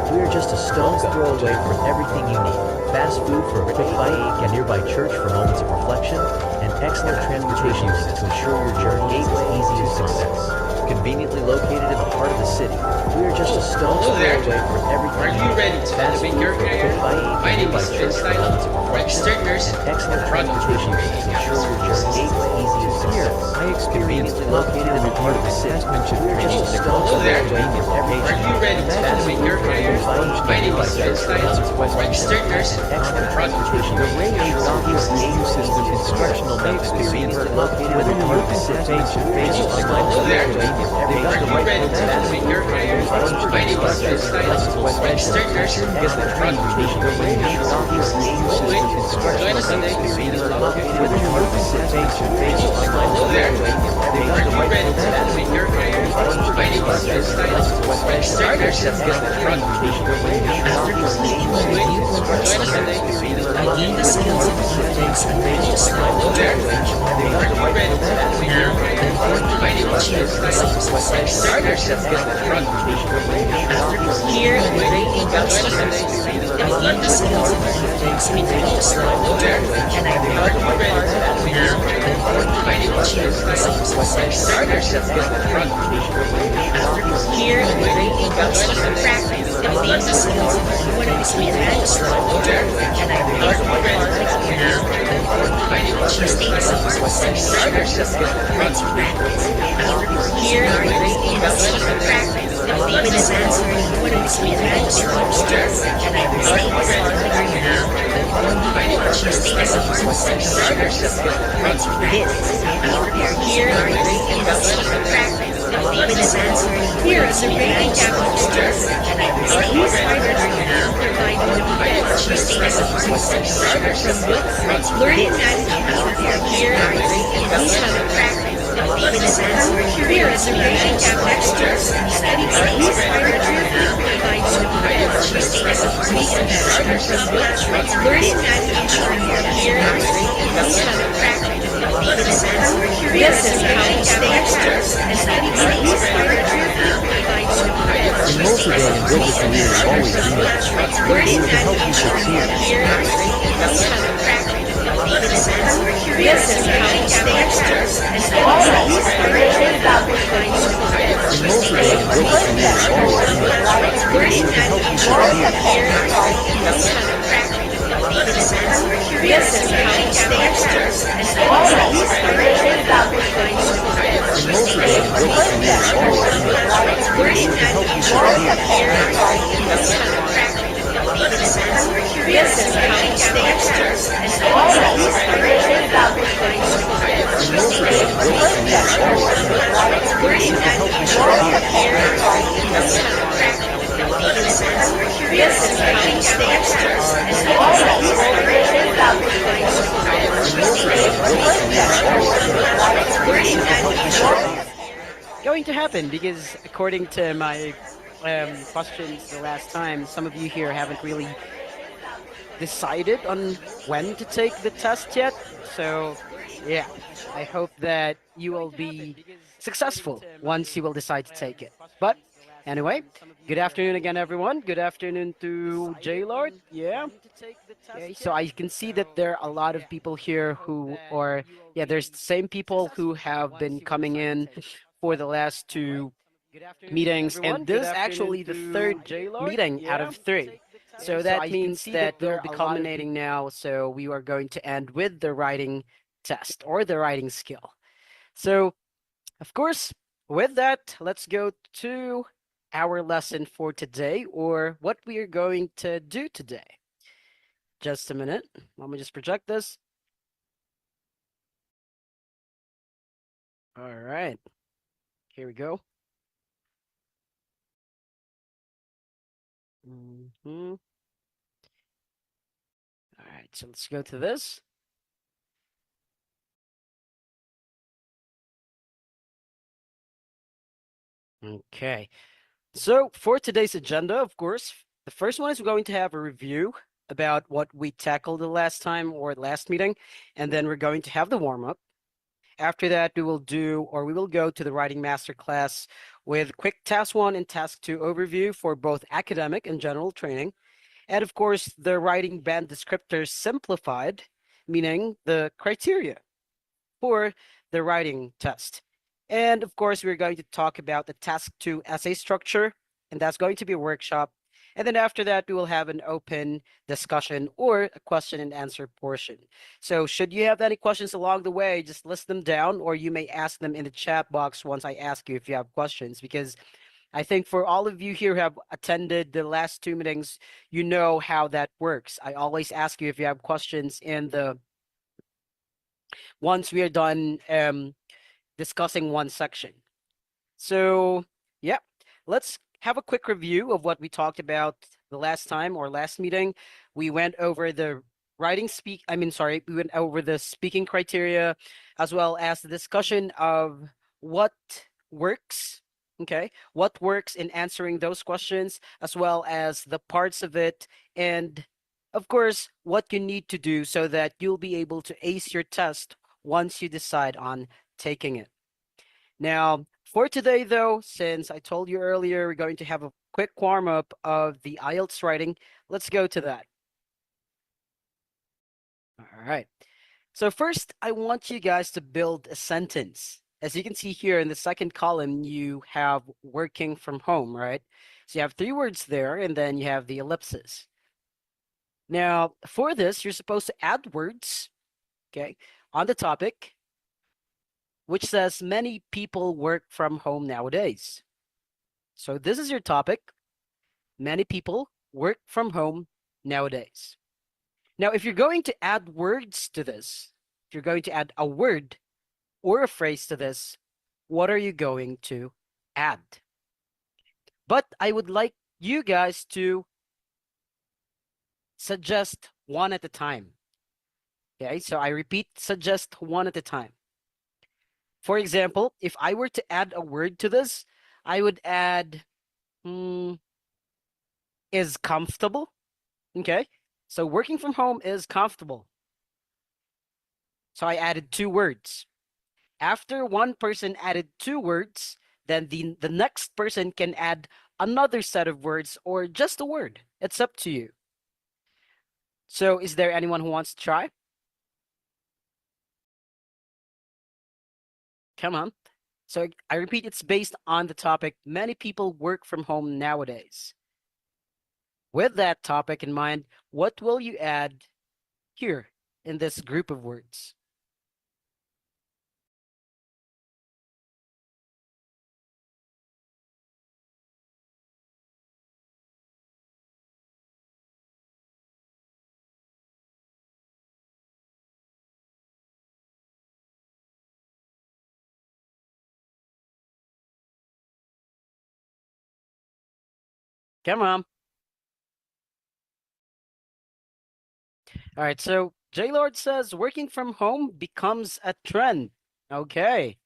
We are just a stone's throw away from everything you need. Fast food for a quick bite, a nearby church for moments of reflection, and excellent transportation links to ensure your journey is as easy as success. Conveniently located in the heart of the city, we are just a stone's throw away from everything you need. Fast food for a quick bite, a nearby church for moments of reflection, and excellent transportation links to ensure your journey is as easy as success. I experienced located in the heart of the city. We are just a stone's throw away from everything you need. Fast food for a quick bite, a nearby church for moments of reflection, and excellent transportation links to ensure your journey is as easy as success. instructional methods Conveniently located in the heart of the city. face-to-face online tutorials. They got the right modality, flexible schedules, get the transportation you need, instructional methods with emergency face-to-face online tutorials. They got the right modality, flexible schedules, get the transportation After completing the review course, I gained the skills and confidence and ready to start the job. Now, I'm working to achieve the same success. Here, I'm greatly bachelor's. I've gained the skills and confidence and ready to start the job. And I'm working hard. Now, I'm working to achieve the same success. Here, I'm greatly bachelor's. I've gained the skills and confidence and ready to start the job. And I'm working hard. Now, achieve status of success. Let's practice. Here are greatly bachelor's practice. With advanced learning models with registered stress, and I will stay with learning now. Achieve status of success. Let's practice. Here are greatly bachelor's practice. With advanced learning models with registered stress, and I will stay with learning now. Achieve status of success. Learning management. Here are greatly bachelor's practice. With advanced learning models with registered stress, and I will stay with learning now. Achieve status of success. Learning management. Here are greatly bachelor's practice. With advanced learning this is how you stay stress, and I will stay with learning now. In multi-day and build a career is always needed. Learning To help you succeed. here are greatly bachelor's practice. With advanced learning this is how you stay stress, and I will stay with learning now. In multi-day and build a career is always needed. Learning To help you management succeed. here are greatly bachelor's practice. With advanced learning this is how you stay stress, and I will stay with learning now. In multi-day and build a career is always needed. Learning To help you management succeed. here are greatly bachelor's practice. With advanced learning this is how you stay stress, and I will stay with learning now. In multi-day and build a career is always needed. Learning To help you management succeed. here are greatly bachelor's practice. With advanced learning this is how you stay stress, and I will stay with learning now. In multi-day and build a career is always needed. Learning To help you succeed. Going to happen because according to my questions the last time, some of you here haven't really decided on when to take the test yet. So yeah, I hope that you will be successful once you will decide to take it. But anyway, good afternoon again, everyone. Good afternoon to J Lord. Yeah. Okay, so I can see that there are a lot of people here who, or yeah, there's the same people who have been coming in for the last two meetings, and this is actually the third meeting out of three. So that means that we'll be culminating now. So we are going to end with the writing test or the writing skill. So, of course, with that, let's go to our lesson for today, or what we are going to do today. Just a minute. Let me just project this. All right. Here we go. All right, so let's go to this. Okay. So for today's agenda, of course, the first one is we're going to have a review about what we tackled the last time or last meeting, and then we're going to have the warm-up. After that, we will go to the writing masterclass with quick task 1 and task 2 overview for both academic and general training. And of course, the writing band descriptors simplified, meaning the criteria for the writing test. And of course, we're going to talk about the task 2 essay structure, and that's going to be a workshop. And then after that, we will have an open discussion or a question and answer portion. So should you have any questions along the way, just list them down, or you may ask them in the chat box once I ask you if you have questions, because I think for all of you here who have attended the last 2 meetings, you know how that works. I always ask you if you have questions in the once we are done discussing one section. So, yeah, let's have a quick review of what we talked about the last time or last meeting. We went over the we went over the speaking criteria as well as the discussion of what works, okay? What works in answering those questions, as well as the parts of it, and of course, what you need to do so that you'll be able to ace your test once you decide on taking it. Now, for today, though, since I told you earlier, we're going to have a quick warm up of the IELTS writing. Let's go to that. All right. So, first, I want you guys to build a sentence. As you can see here in the second column, you have working from home, right? So, you have 3 words there, and then you have the ellipses. Now, for this, you're supposed to add words, okay, on the topic, which says many people work from home nowadays. So this is your topic. Many people work from home nowadays. Now, if you're going to add words to this, if you're going to add a word or a phrase to this, what are you going to add? But I would like you guys to suggest one at a time. Okay, so I repeat, suggest one at a time. For example, if I were to add a word to this, I would add is comfortable. Okay, so working from home is comfortable. So I added 2 words. After one person added 2 words, then the next person can add another set of words or just a word. It's up to you. So is there anyone who wants to try? Come on. So I repeat, it's based on the topic, many people work from home nowadays. With that topic in mind, what will you add here in this group of words? Come on. All right, so J Lord says working from home becomes a trend. Okay,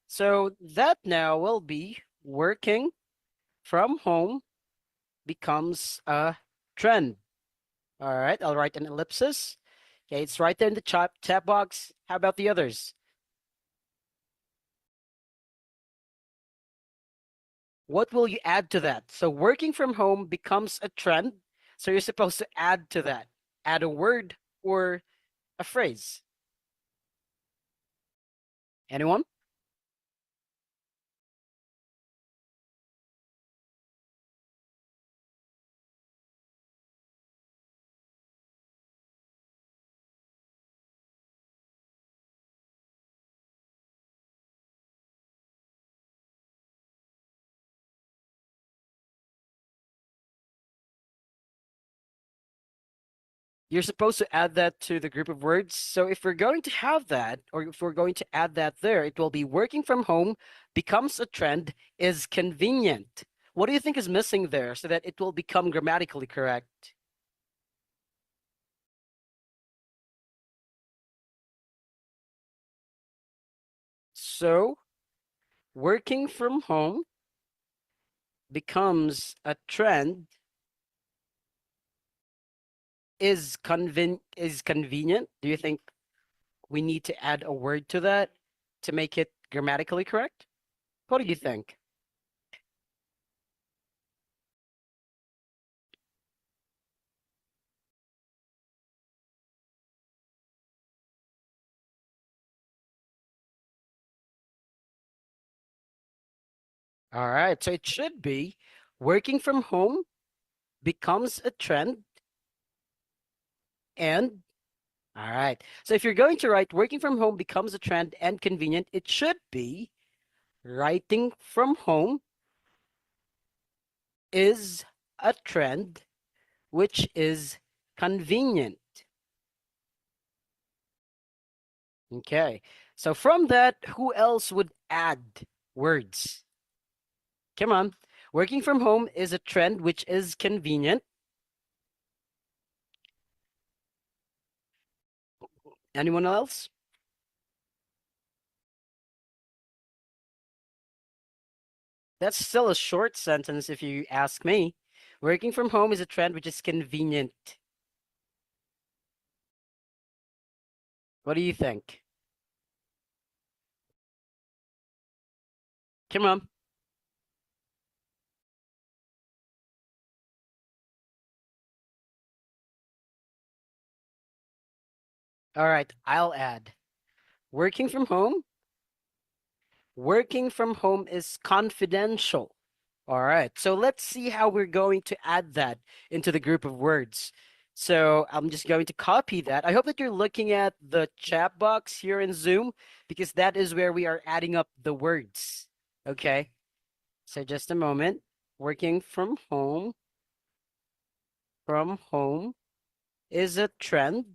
so that now will be working from home becomes a trend. All right, I'll write an ellipsis. Okay, it's right there in the chat box. How about the others? What will you add to that? So working from home becomes a trend. So you're supposed to add to that. Add a word or a phrase. Anyone? You're supposed to add that to the group of words. So if we're going to have that, or if we're going to add that there, it will be working from home becomes a trend is convenient. What do you think is missing there so that it will become grammatically correct? So working from home becomes a trend is convenient. Do you think we need to add a word to that? to make it grammatically correct? What do you think? All right, so it should be working from home becomes a trend and all right. So if you're going to write working from home becomes a trend and convenient, it should be writing from home is a trend which is convenient. Okay. So from that, who else would add words? Come on. Working from home is a trend which is convenient. Anyone else? That's still a short sentence if you ask me. Working from home is a trend which is convenient. What do you think? Come on. All right, I'll add. Working from home? Working from home is confidential. All right, so let's see how we're going to add that into the group of words. So I'm just going to copy that. I hope that you're looking at the chat box here in Zoom because that is where we are adding up the words. Okay, so just a moment. Working from home is a trend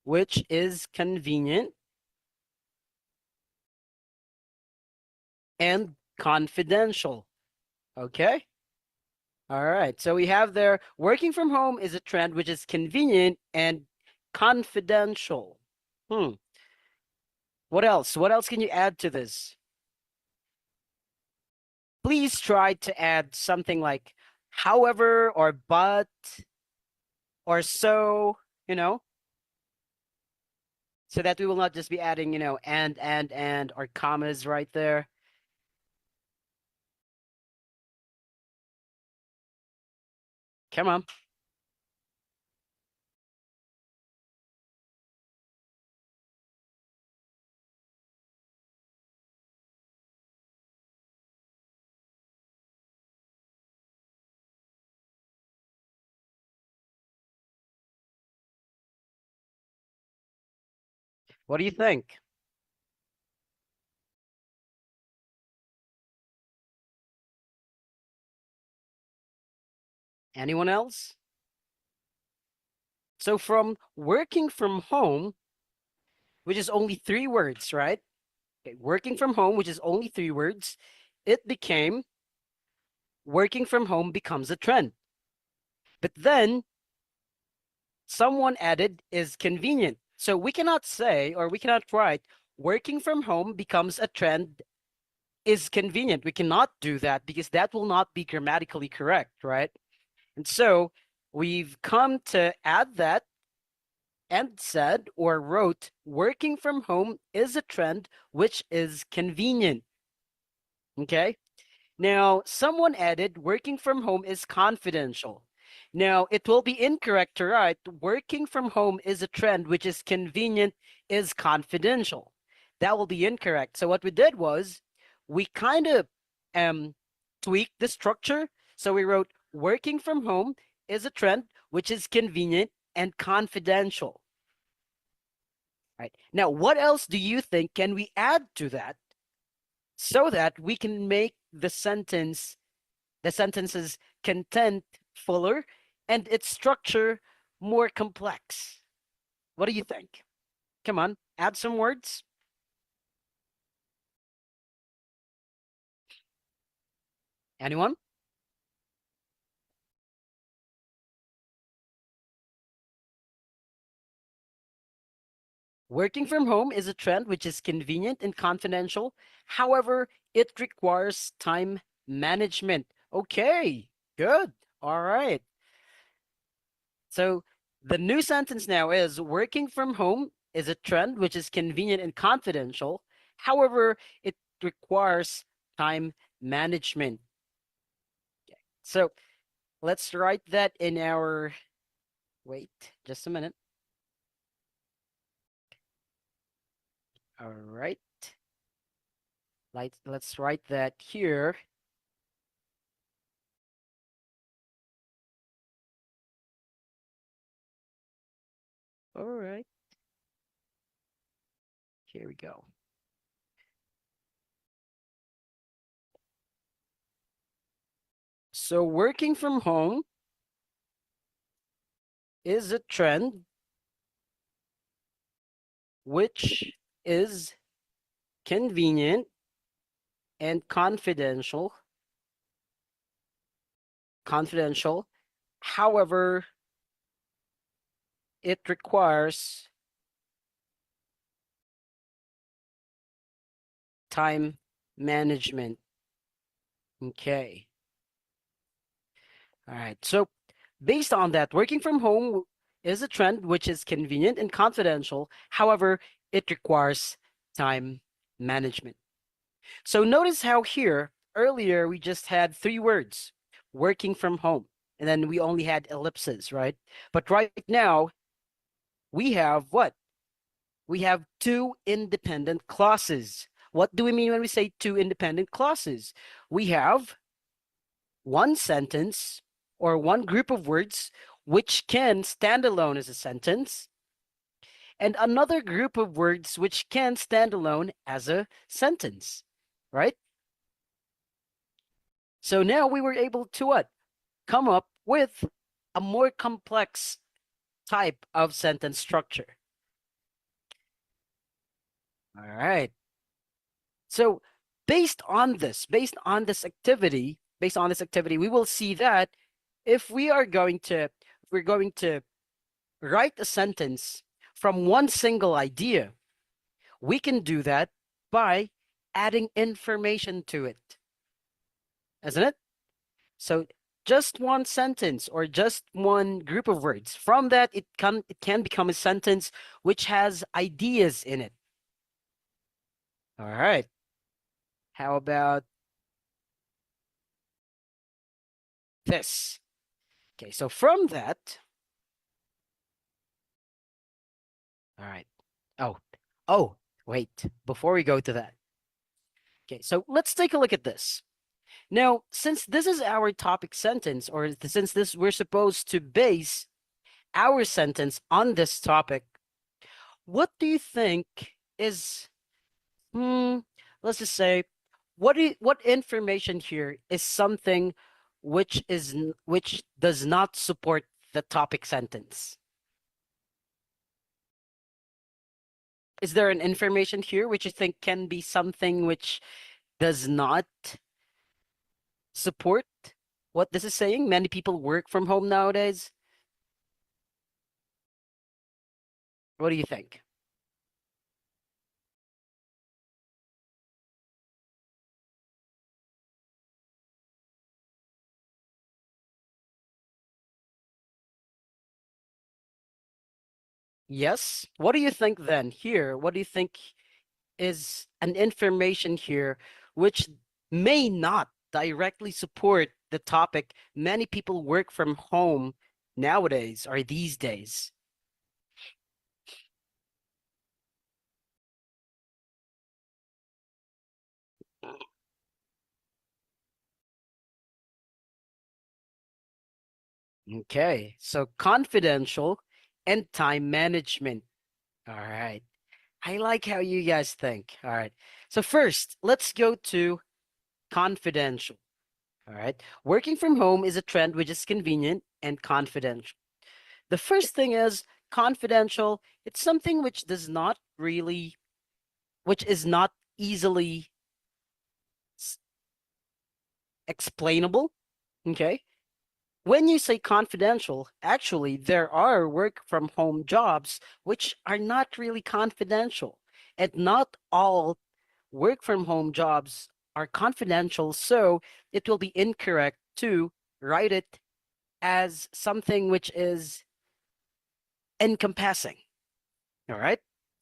which is convenient and confidential. Okay. All right. So we have there working from home is a trend which is convenient and confidential. Hmm. What else? What else can you add to this? Please try to add something like however or but or so, so that we will not just be adding, and or commas right there. Come on. What do you think? Anyone else? So from working from home, which is only 3 words, right? Okay, working from home, which is only 3 words, it became working from home becomes a trend. But then someone added is convenient. So we cannot say or we cannot write working from home becomes a trend is convenient. We cannot do that because that will not be grammatically correct, right? And so we've come to add that and said or wrote working from home is a trend which is convenient. Okay. Now, someone added working from home is confidential. Now, it will be incorrect to write working from home is a trend which is convenient is confidential. That will be incorrect. So what we did was we kind of tweaked the structure. So we wrote working from home is a trend which is convenient and confidential. Right. Now, what else do you think can we add to that so that we can make the sentence's content fuller and its structure more complex? What do you think? Come on, add some words. Anyone? Working from home is a trend which is convenient and confidential. However, it requires time management. Okay, good. All right. So the new sentence now is working from home is a trend which is convenient and confidential. However, it requires time management. So let's write that in our, wait, just a minute. All right. Let's write that here. All right. Here we go. So working from home is a trend which is convenient and confidential. Confidential. However, it requires time management. Okay. All right. So based on that, working from home is a trend which is convenient and confidential. However, it requires time management. So notice how here earlier we just had three words, working from home, and then we only had ellipses, right? But right now we have what? We have two independent clauses. What do we mean when we say two independent clauses? We have one sentence or one group of words which can stand alone as a sentence, and another group of words which can stand alone as a sentence, right? So now we were able to what? Come up with a more complex type of sentence structure. All right. So based on this activity, we will see that if we're going to write a sentence from one single idea, we can do that by adding information to it, isn't it? So just one sentence or just one group of words. From that, it can become a sentence which has ideas in it. All right. How about this? Okay, so from that, all right. Oh, wait, before we go to that. Okay, so let's take a look at this. Now, since this is our topic sentence, or since this we're supposed to base our sentence on this topic, what do you think is, let's just say, what information here is something which does not support the topic sentence? Is there an information here which you think can be something which does not support what this is saying? Many people work from home nowadays. What do you think? Yes. What do you think then here? What do you think is an information here which may not directly support the topic many people work from home nowadays or these days? Okay, so confidential and time management. All right. I like how you guys think. All right. So first, let's go to confidential. All right. Working from home is a trend which is convenient and confidential. The first thing is confidential. It's something which does not really, which is not easily explainable. Okay. When you say confidential, actually, there are work from home jobs which are not really confidential. And not all work from home jobs are confidential. So it will be incorrect to write it as something which is encompassing. All right.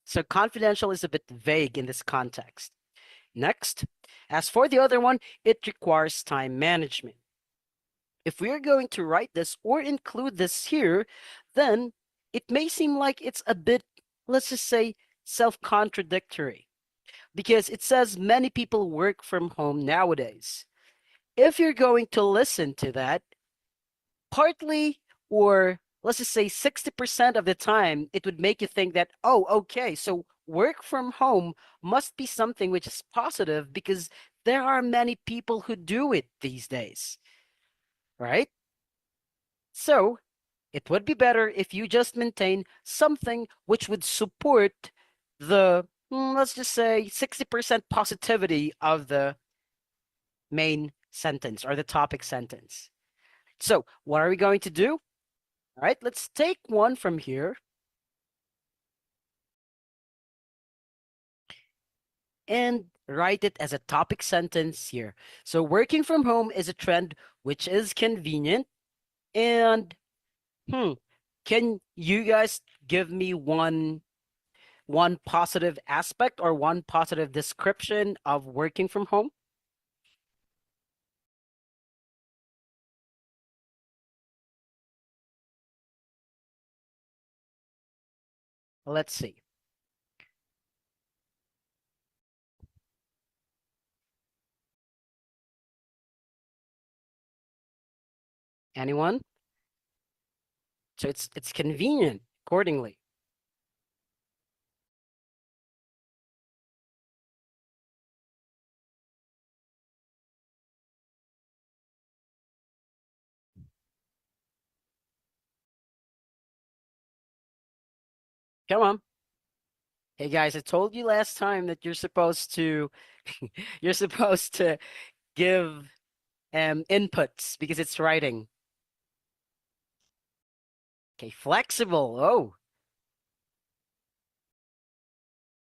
So confidential is a bit vague in this context. Next, as for the other one, it requires time management. If we are going to write this or include this here, then it may seem like it's a bit, let's just say, self-contradictory because it says many people work from home nowadays. If you're going to listen to that, partly, or let's just say 60% of the time, it would make you think that, oh, okay, so work from home must be something which is positive because there are many people who do it these days, right? So it would be better if you just maintain something which would support the, let's just say, 60% positivity of the main sentence or the topic sentence. So what are we going to do? All right, let's take one from here and write it as a topic sentence here. So working from home is a trend which is convenient. And can you guys give me one positive aspect or one positive description of working from home? Let's see. Anyone? So it's convenient accordingly. Come on. Hey guys, I told you last time that you're supposed to you're supposed to give inputs because it's writing. Okay, flexible. Oh,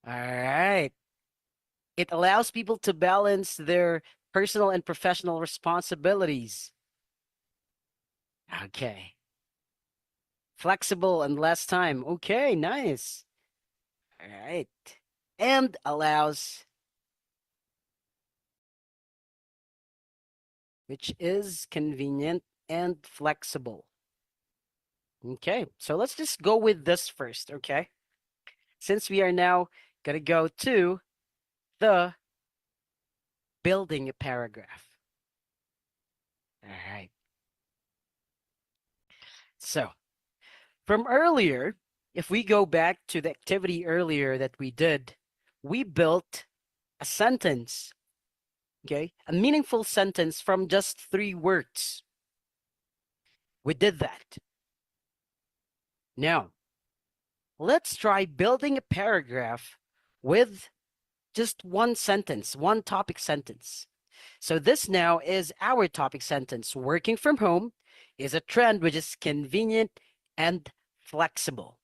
all right. It allows people to balance their personal and professional responsibilities. Okay. Flexible and less time. Okay, nice. All right. And allows, which is convenient and flexible. Okay, so let's just go with this first, okay? Since we are now going to go to the building a paragraph. All right. So from earlier, if we go back to the activity earlier that we did, we built a sentence, okay? A meaningful sentence from just 3 words. We did that. Now, let's try building a paragraph with just one sentence, one topic sentence. So this now is our topic sentence. Working from home is a trend which is convenient and flexible.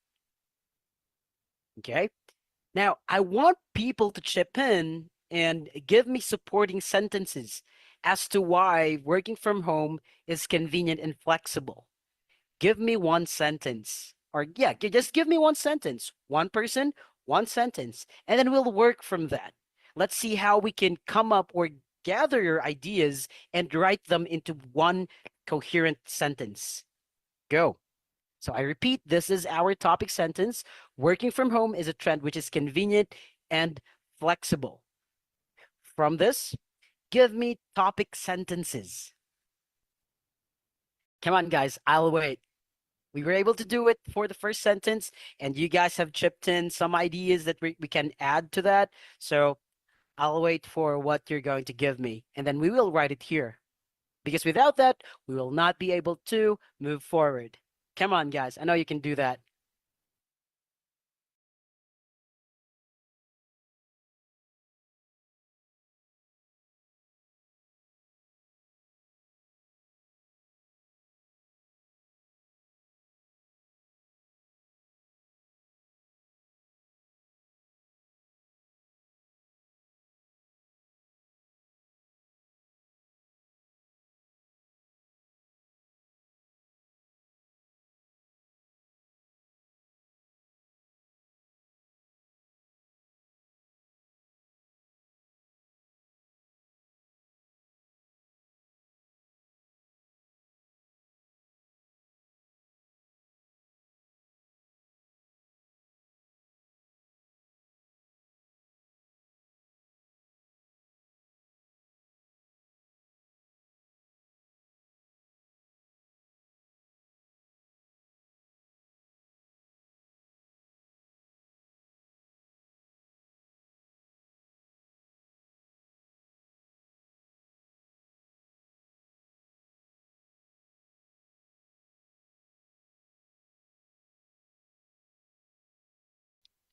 Okay. Now, I want people to chip in and give me supporting sentences as to why working from home is convenient and flexible. Give me one sentence. Or, yeah, just give me one sentence. One person, one sentence. And then we'll work from that. Let's see how we can come up or gather your ideas and write them into one coherent sentence. Go. So I repeat, this is our topic sentence. Working from home is a trend which is convenient and flexible. From this, give me topic sentences. Come on, guys, I'll wait. We were able to do it for the first sentence, and you guys have chipped in some ideas that we can add to that. So I'll wait for what you're going to give me, and then we will write it here. Because without that, we will not be able to move forward. Come on, guys. I know you can do that.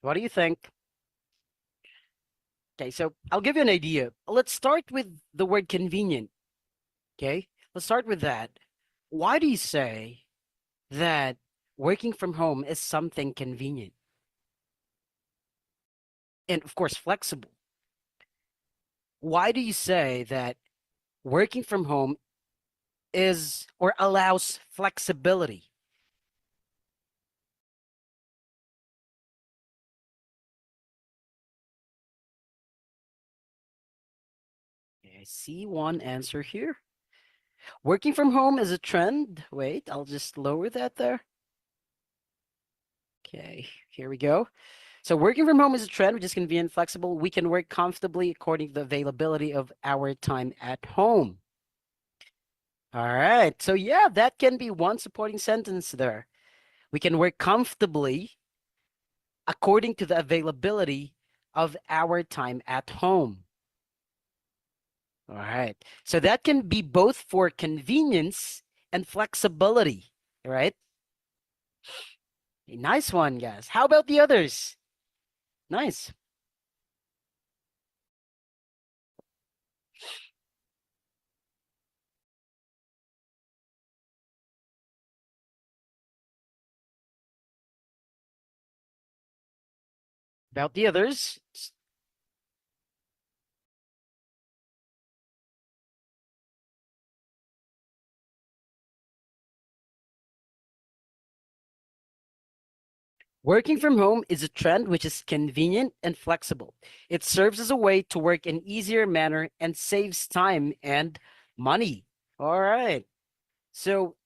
What do you think? Okay, so I'll give you an idea. Let's start with the word convenient. Okay, let's start with that. Why do you say that working from home is something convenient and, of course, flexible? Why do you say that working from home is or allows flexibility? Okay, I see one answer here. Working from home is a trend. Wait, I'll just lower that there. Okay, here we go. So working from home is a trend, which is convenient, flexible. We can work comfortably according to the availability of our time at home. All right. So yeah, that can be one supporting sentence there. We can work comfortably according to the availability of our time at home. All right. So that can be both for convenience and flexibility, right? Nice one, guys. How about the others? Nice. About the others. Working from home is a trend which is convenient and flexible. It serves as a way to work in easier manner and saves time and money. All right. So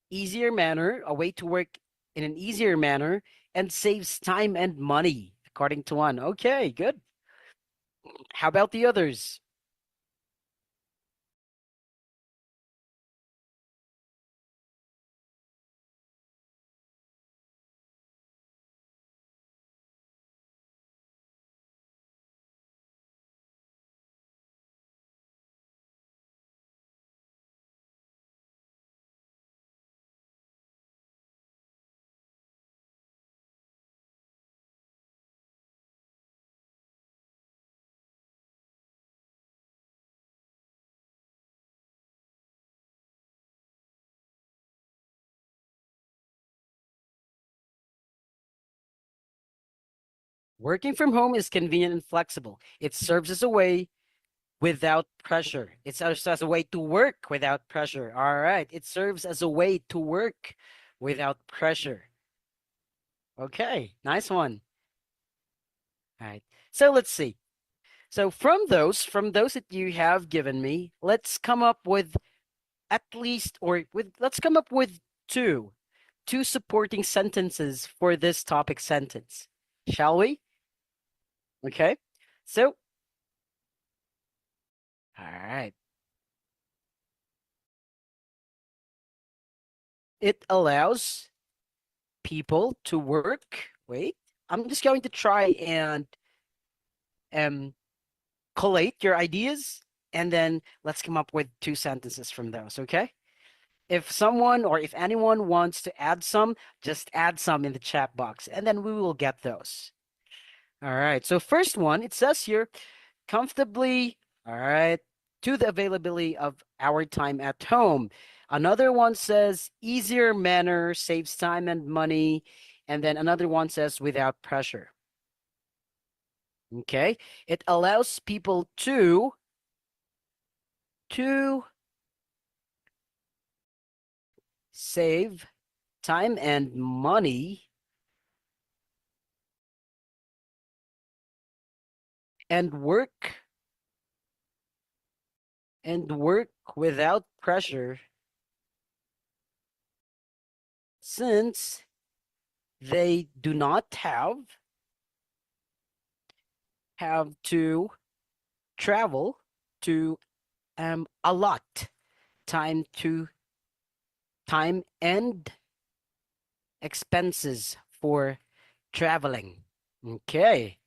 easier manner, a way to work in an easier manner and saves time and money, according to one. Okay, good. How about the others? Working from home is convenient and flexible. It serves as a way without pressure. It serves as a way to work without pressure. All right. It serves as a way to work without pressure. Okay. Nice one. All right. So let's see. So from those that you have given me, let's come up with at least or with let's come up with two supporting sentences for this topic sentence. Shall we? Okay. So, all right. It allows people to work. Wait, I'm just going to try and um collate your ideas and then let's come up with two sentences from those, okay? If someone or if anyone wants to add some, just add some in the chat box and then we will get those. All right. So first one, it says here, comfortably, all right, to the availability of our time at home. Another one says easier manner, saves time and money. And then another one says without pressure. Okay. It allows people to save time and money and work without pressure since they do not have to travel to allot time and expenses for traveling. Okay.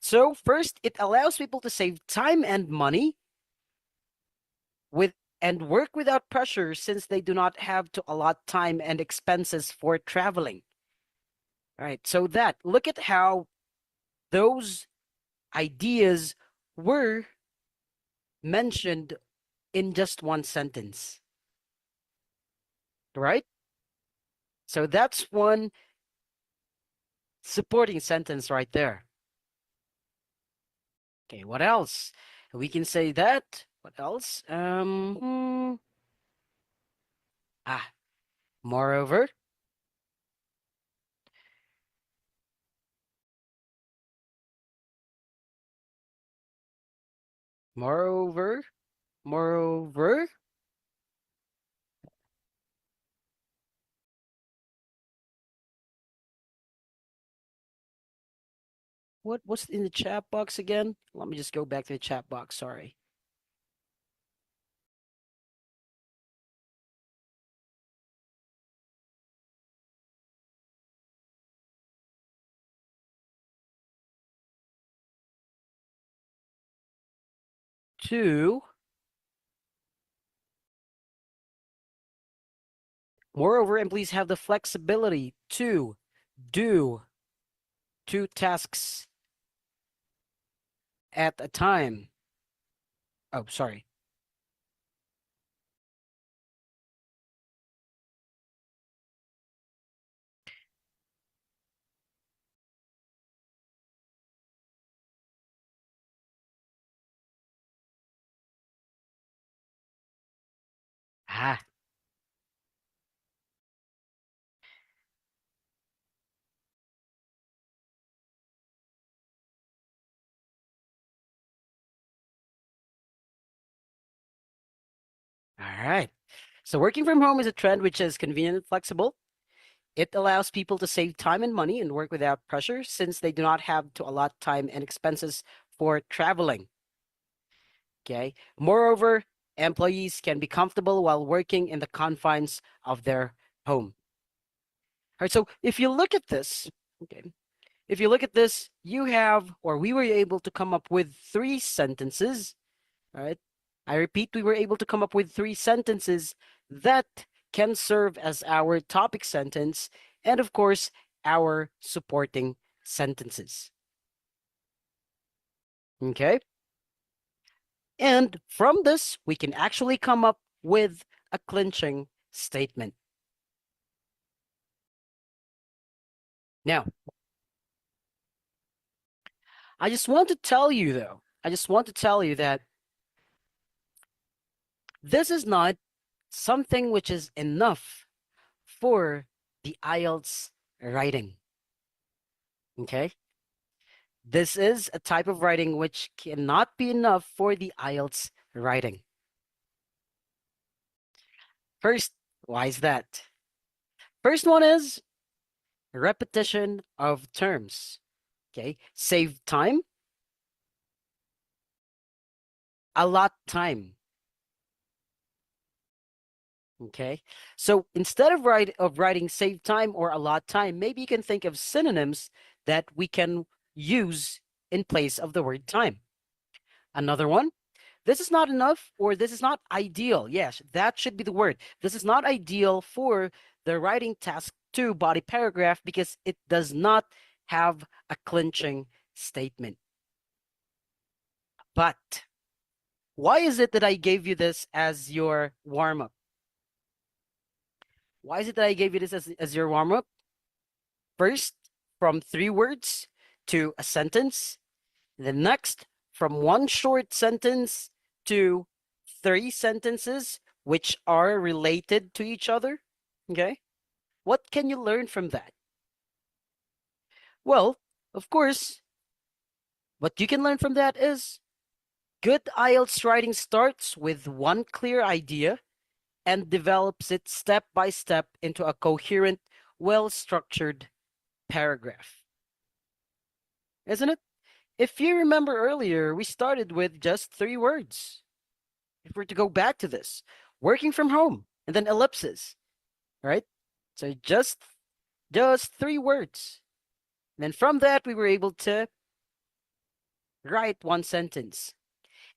So first, it allows people to save time and money with and work without pressure since they do not have to allot time and expenses for traveling. All right. So that look at how those ideas were mentioned in just one sentence, right? So that's one supporting sentence right there. Okay, what else? We can say that. What else? Ah, moreover, moreover, moreover. What's in the chat box again? Let me just go back to the chat box. Sorry. Two. Moreover, employees have the flexibility to do two tasks at a time. Oh, sorry. Ah, all right. So working from home is a trend which is convenient and flexible. It allows people to save time and money and work without pressure since they do not have to allot time and expenses for traveling. Okay. Moreover, employees can be comfortable while working in the confines of their home. All right. So if you look at this, okay, if you look at this, you have, or we were able to come up with three sentences. All right. I repeat, we were able to come up with three sentences that can serve as our topic sentence and, of course, our supporting sentences. Okay. And from this, we can actually come up with a clinching statement. Now, I just want to tell you, though, I just want to tell you that this is not something which is enough for the IELTS writing. Okay? This is a type of writing which cannot be enough for the IELTS writing. First, why is that? First one is repetition of terms. Okay? Save time, allot time. Okay, so instead of writing save time or allot time, maybe you can think of synonyms that we can use in place of the word time. Another one, this is not enough or this is not ideal. Yes, that should be the word. This is not ideal for the writing task 2 body paragraph because it does not have a clinching statement. But why is it that I gave you this as your warm-up? Why is it that I gave you this as your warm-up? First, from 3 words to a sentence. The next, from one short sentence to 3 sentences, which are related to each other. Okay? What can you learn from that? Well, of course, what you can learn from that is good IELTS writing starts with one clear idea and develops it step by step into a coherent, well-structured paragraph. Isn't it? If you remember earlier, we started with just 3 words. If we're to go back to this, working from home, and then ellipses, right? So just 3 words. And then from that, we were able to write one sentence.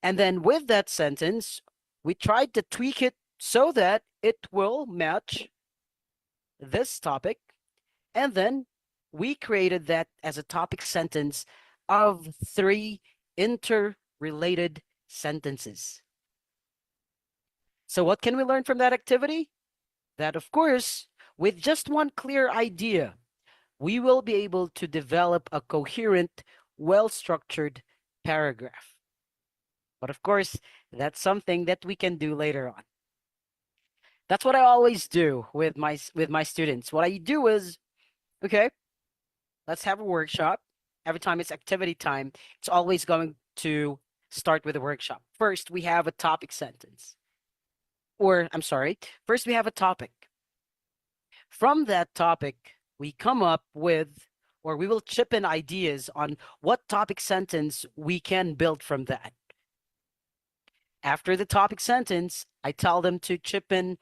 And then with that sentence, we tried to tweak it so that it will match this topic. And then we created that as a topic sentence of three interrelated sentences. So, what can we learn from that activity? That, of course, with just one clear idea, we will be able to develop a coherent, well structured paragraph. But of course, that's something that we can do later on. That's what I always do with my students. What I do is, okay, let's have a workshop. Every time it's activity time, it's always going to start with a workshop. First, we have a topic sentence. Or, I'm sorry, first we have a topic. From that topic, we come up with, or we will chip in ideas on what topic sentence we can build from that. After the topic sentence, I tell them to chip in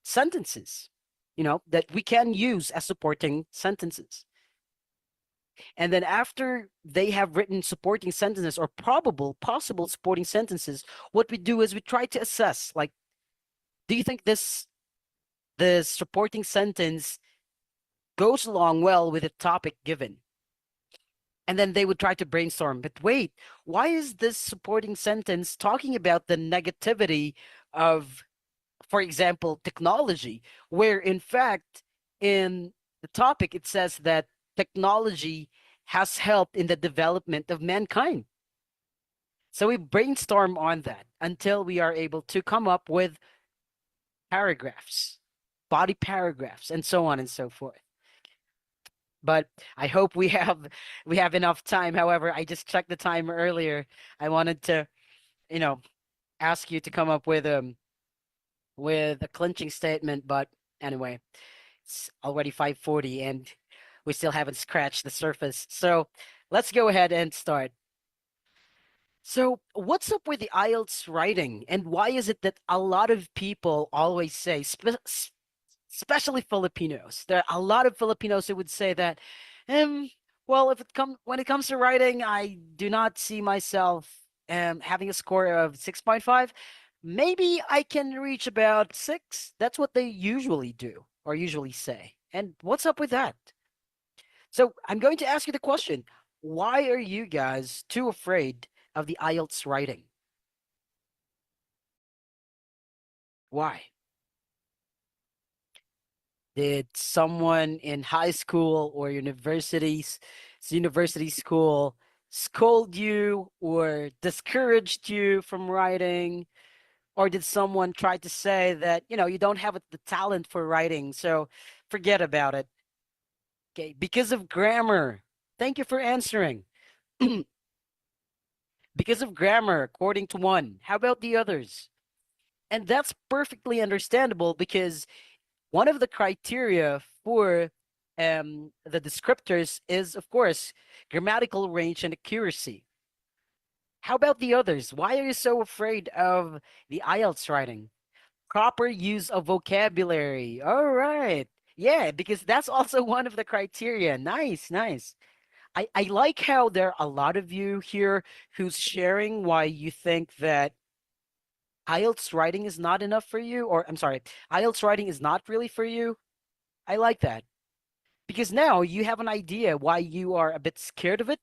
sentences, that we can use as supporting sentences. And then after they have written supporting sentences or possible supporting sentences, what we do is we try to assess, like, do you think the supporting sentence goes along well with the topic given? And then they would try to brainstorm, but wait, why is this supporting sentence talking about the negativity of, for example, technology, where in fact in the topic it says that technology has helped in the development of mankind? So we brainstorm on that until we are able to come up with paragraphs, body paragraphs, and so on and so forth. But I hope we have enough time. However, I just checked the time earlier. I wanted to, you know, ask you to come up with a clinching statement, but anyway, it's already 5:40 and we still haven't scratched the surface. So let's go ahead and start. So, what's up with the IELTS writing, and why is it that a lot of people always say, especially Filipinos, there are a lot of Filipinos who would say that, um, well, when it comes to writing, I do not see myself having a score of 6.5. Maybe I can reach about 6. That's what they usually do or usually say. And what's up with that? So I'm going to ask you the question: why are you guys too afraid of the IELTS writing? Why? Did someone in high school or university school scold you or discouraged you from writing? Or did someone try to say that, you don't have the talent for writing, so forget about it? Okay, because of grammar. Thank you for answering. Because of grammar, according to one. How about the others? And that's perfectly understandable because one of the criteria for the descriptors is, of course, grammatical range and accuracy. How about the others? Why are you so afraid of the IELTS writing? Proper use of vocabulary. All right. Yeah, because that's also one of the criteria. Nice, nice. I like how there are a lot of you here who's sharing why you think that IELTS writing is not enough for you, or I'm sorry, IELTS writing is not really for you. I like that because now you have an idea why you are a bit scared of it.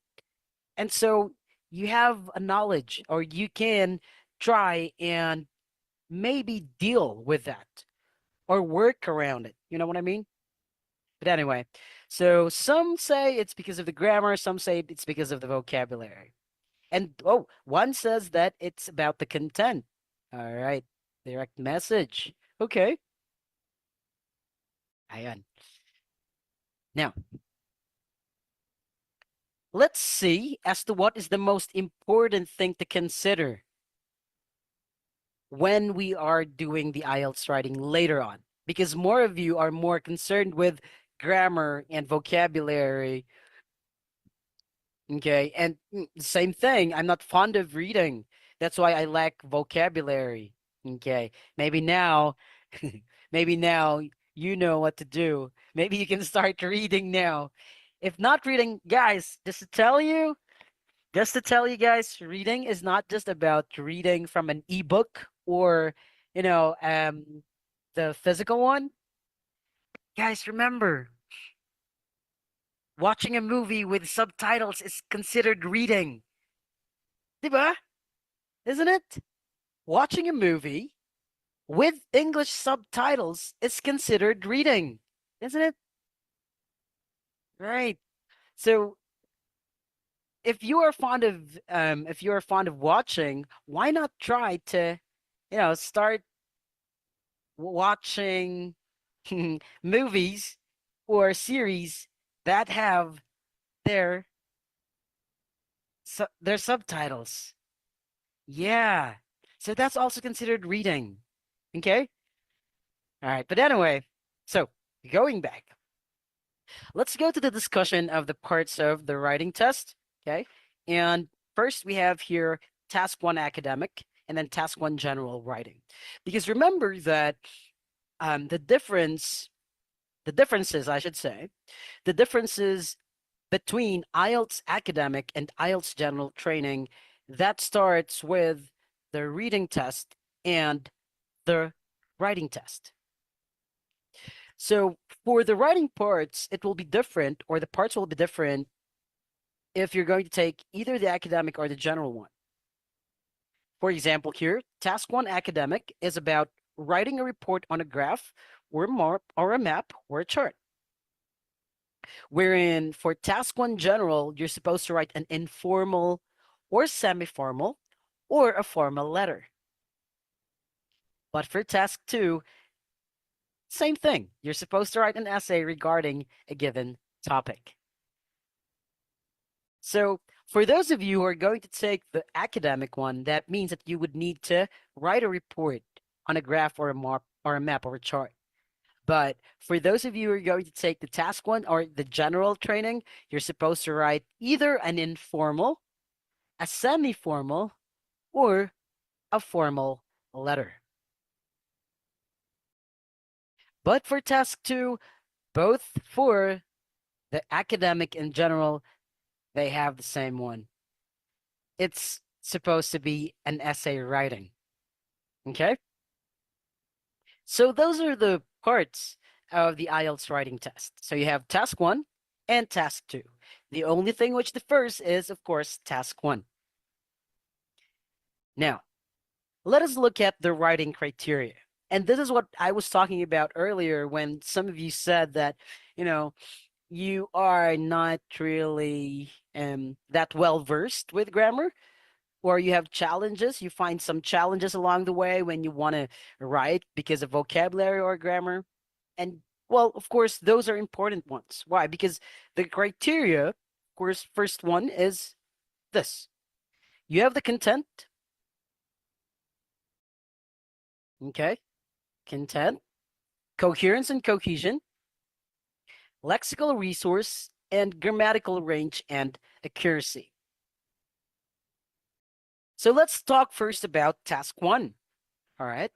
And so you have a knowledge, or you can try and maybe deal with that or work around it. You know what I mean? But anyway, so some say it's because of the grammar, some say it's because of the vocabulary. And oh, one says that it's about the content. All right, direct message. Okay, ayan. Now, let's see as to what is the most important thing to consider when we are doing the IELTS writing later on. Because more of you are more concerned with grammar and vocabulary. Okay, and same thing. I'm not fond of reading. That's why I lack vocabulary. Okay, maybe now, maybe now you know what to do. Maybe you can start reading now. If not reading, guys, just to tell you guys, reading is not just about reading from an ebook or, you know, um, the physical one. Guys, remember, Watching a movie with subtitles is considered reading. Diba? Isn't it? Watching a movie with English subtitles is considered reading. Isn't it? Right. So if you are fond of watching, why not try to, start watching movies or series that have their their subtitles. Yeah. So that's also considered reading. Okay? All right. But anyway, so going back, let's go to the discussion of the parts of the writing test. Okay? And first we have here task 1 academic and then task 1 general writing. Because remember that the differences, I should say, the differences between IELTS academic and IELTS general training, that starts with the reading test and the writing test. So for the writing parts, it will be different, or the parts will be different if you're going to take either the academic or the general one. For example, here, task 1 academic is about writing a report on a graph or a map or a chart. Wherein for task 1 general, you're supposed to write an informal or semi-formal or a formal letter. But for task 2, same thing. You're supposed to write an essay regarding a given topic. So for those of you who are going to take the academic one, that means that you would need to write a report on a graph or a map or a chart. But for those of you who are going to take the task one or the general training, you're supposed to write either an informal, a semi-formal, or a formal letter. But for task 2, both for the academic and general, they have the same one. It's supposed to be an essay writing. Okay? So those are the parts of the IELTS writing test. So you have task 1 and task 2. The only thing which differs is, of course, task 1. Now, let us look at the writing criteria. And this is what I was talking about earlier when some of you said that, you are not really that well versed with grammar, or you have challenges. You find some challenges along the way when you want to write because of vocabulary or grammar. And well, of course, those are important ones. Why? Because the criteria, of course, first one is this. You have the content. Okay. Content, coherence and cohesion, lexical resource, and grammatical range and accuracy. So let's talk first about task 1. All right.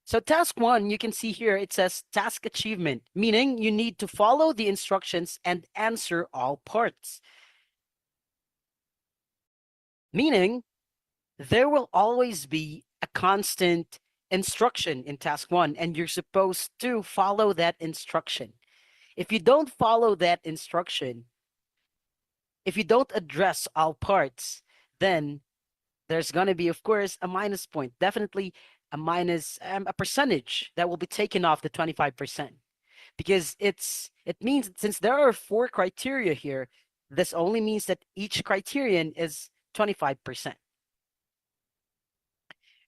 So task 1, you can see here, it says task achievement, meaning you need to follow the instructions and answer all parts. Meaning there will always be a constant instruction in task 1, and you're supposed to follow that instruction. If you don't follow that instruction, if you don't address all parts, then there's going to be, of course, a minus point, definitely a minus, a percentage that will be taken off the 25%. Because it means since there are 4 criteria here, this only means that each criterion is 25%.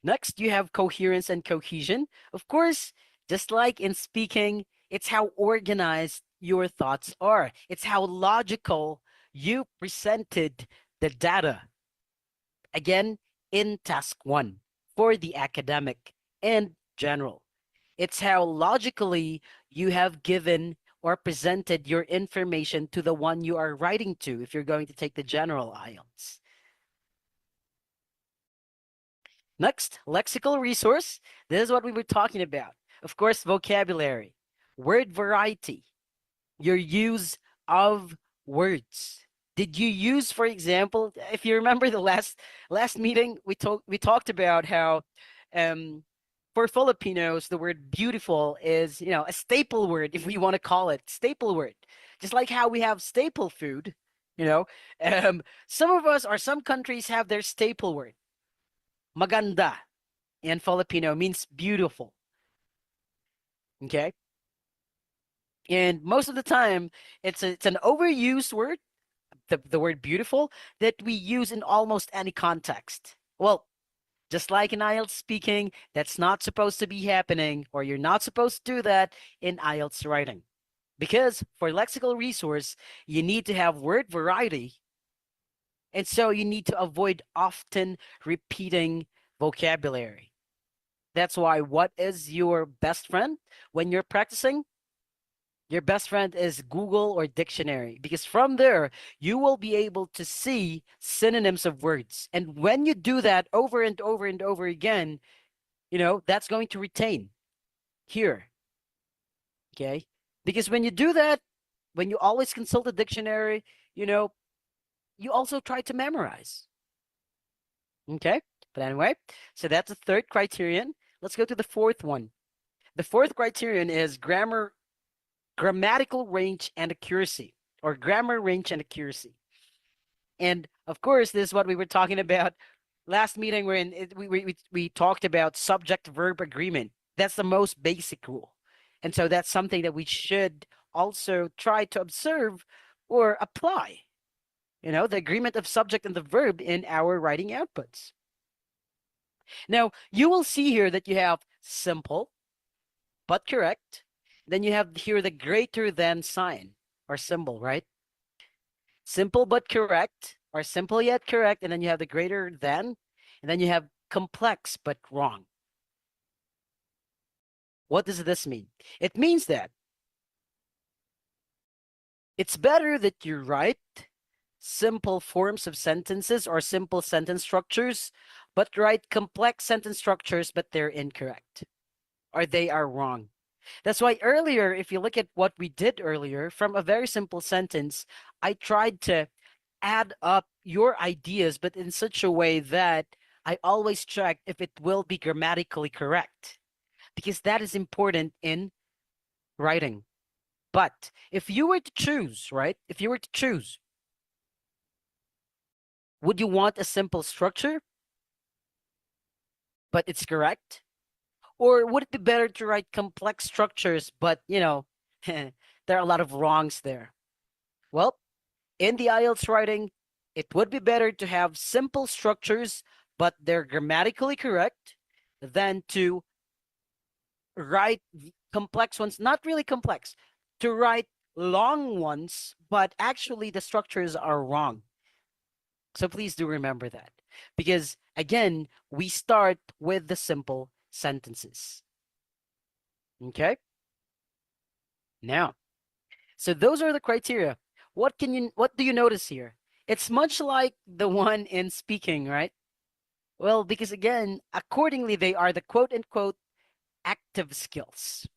Next, you have coherence and cohesion. Of course, just like in speaking, it's how organized your thoughts are. It's how logical you presented the data. Again, in task 1 for the academic and general. It's how logically you have given or presented your information to the one you are writing to if you're going to take the general IELTS. Next, lexical resource. This is what we were talking about. Of course, vocabulary, word variety, your use of words. Did you use, for example, if you remember the last meeting, we talked about how for Filipinos, the word beautiful is, a staple word, if we want to call it staple word. Just like how we have staple food, you know, some of us or some countries have their staple word. Maganda in Filipino means beautiful. Okay. And most of the time, it's an overused word, the word beautiful, that we use in almost any context. Well, just like in IELTS speaking, that's not supposed to be happening, or you're not supposed to do that in IELTS writing. Because for lexical resource, you need to have word variety. And so you need to avoid often repeating vocabulary. That's why what is your best friend when you're practicing? Your best friend is Google or dictionary, because from there you will be able to see synonyms of words. And when you do that over and over and over again, that's going to retain here. Okay? Because when you do that, when you always consult a dictionary, you know, you also try to memorize. Okay? But anyway, so that's the third criterion. Let's go to the fourth one. The fourth criterion is grammatical range and accuracy, or grammar range and accuracy. And of course, this is what we were talking about last meeting wherein we talked about subject verb agreement. That's the most basic rule. And so that's something that we should also try to observe or apply, the agreement of subject and the verb in our writing outputs. Now, you will see here that you have simple but correct. Then you have here the greater than sign or symbol, right? Simple but correct, or simple yet correct, and then you have the greater than, and then you have complex but wrong. What does this mean? It means that it's better that you write simple forms of sentences or simple sentence structures, but write complex sentence structures, but they're incorrect or they are wrong. That's why earlier, if you look at what we did earlier, from a very simple sentence, I tried to add up your ideas, but in such a way that I always check if it will be grammatically correct, because that is important in writing. But if you were to choose, right? If you were to choose, would you want a simple structure, but it's correct? Or would it be better to write complex structures, but, there are a lot of wrongs there? Well, in the IELTS writing, it would be better to have simple structures, but they're grammatically correct, than to write complex ones, not really complex, to write long ones, but actually the structures are wrong. So please do remember that. Because again, we start with the simple sentences. Okay? Now, so those are the criteria. What do you notice here? It's much like the one in speaking, right? Well, because again, accordingly, they are the quote unquote active skills.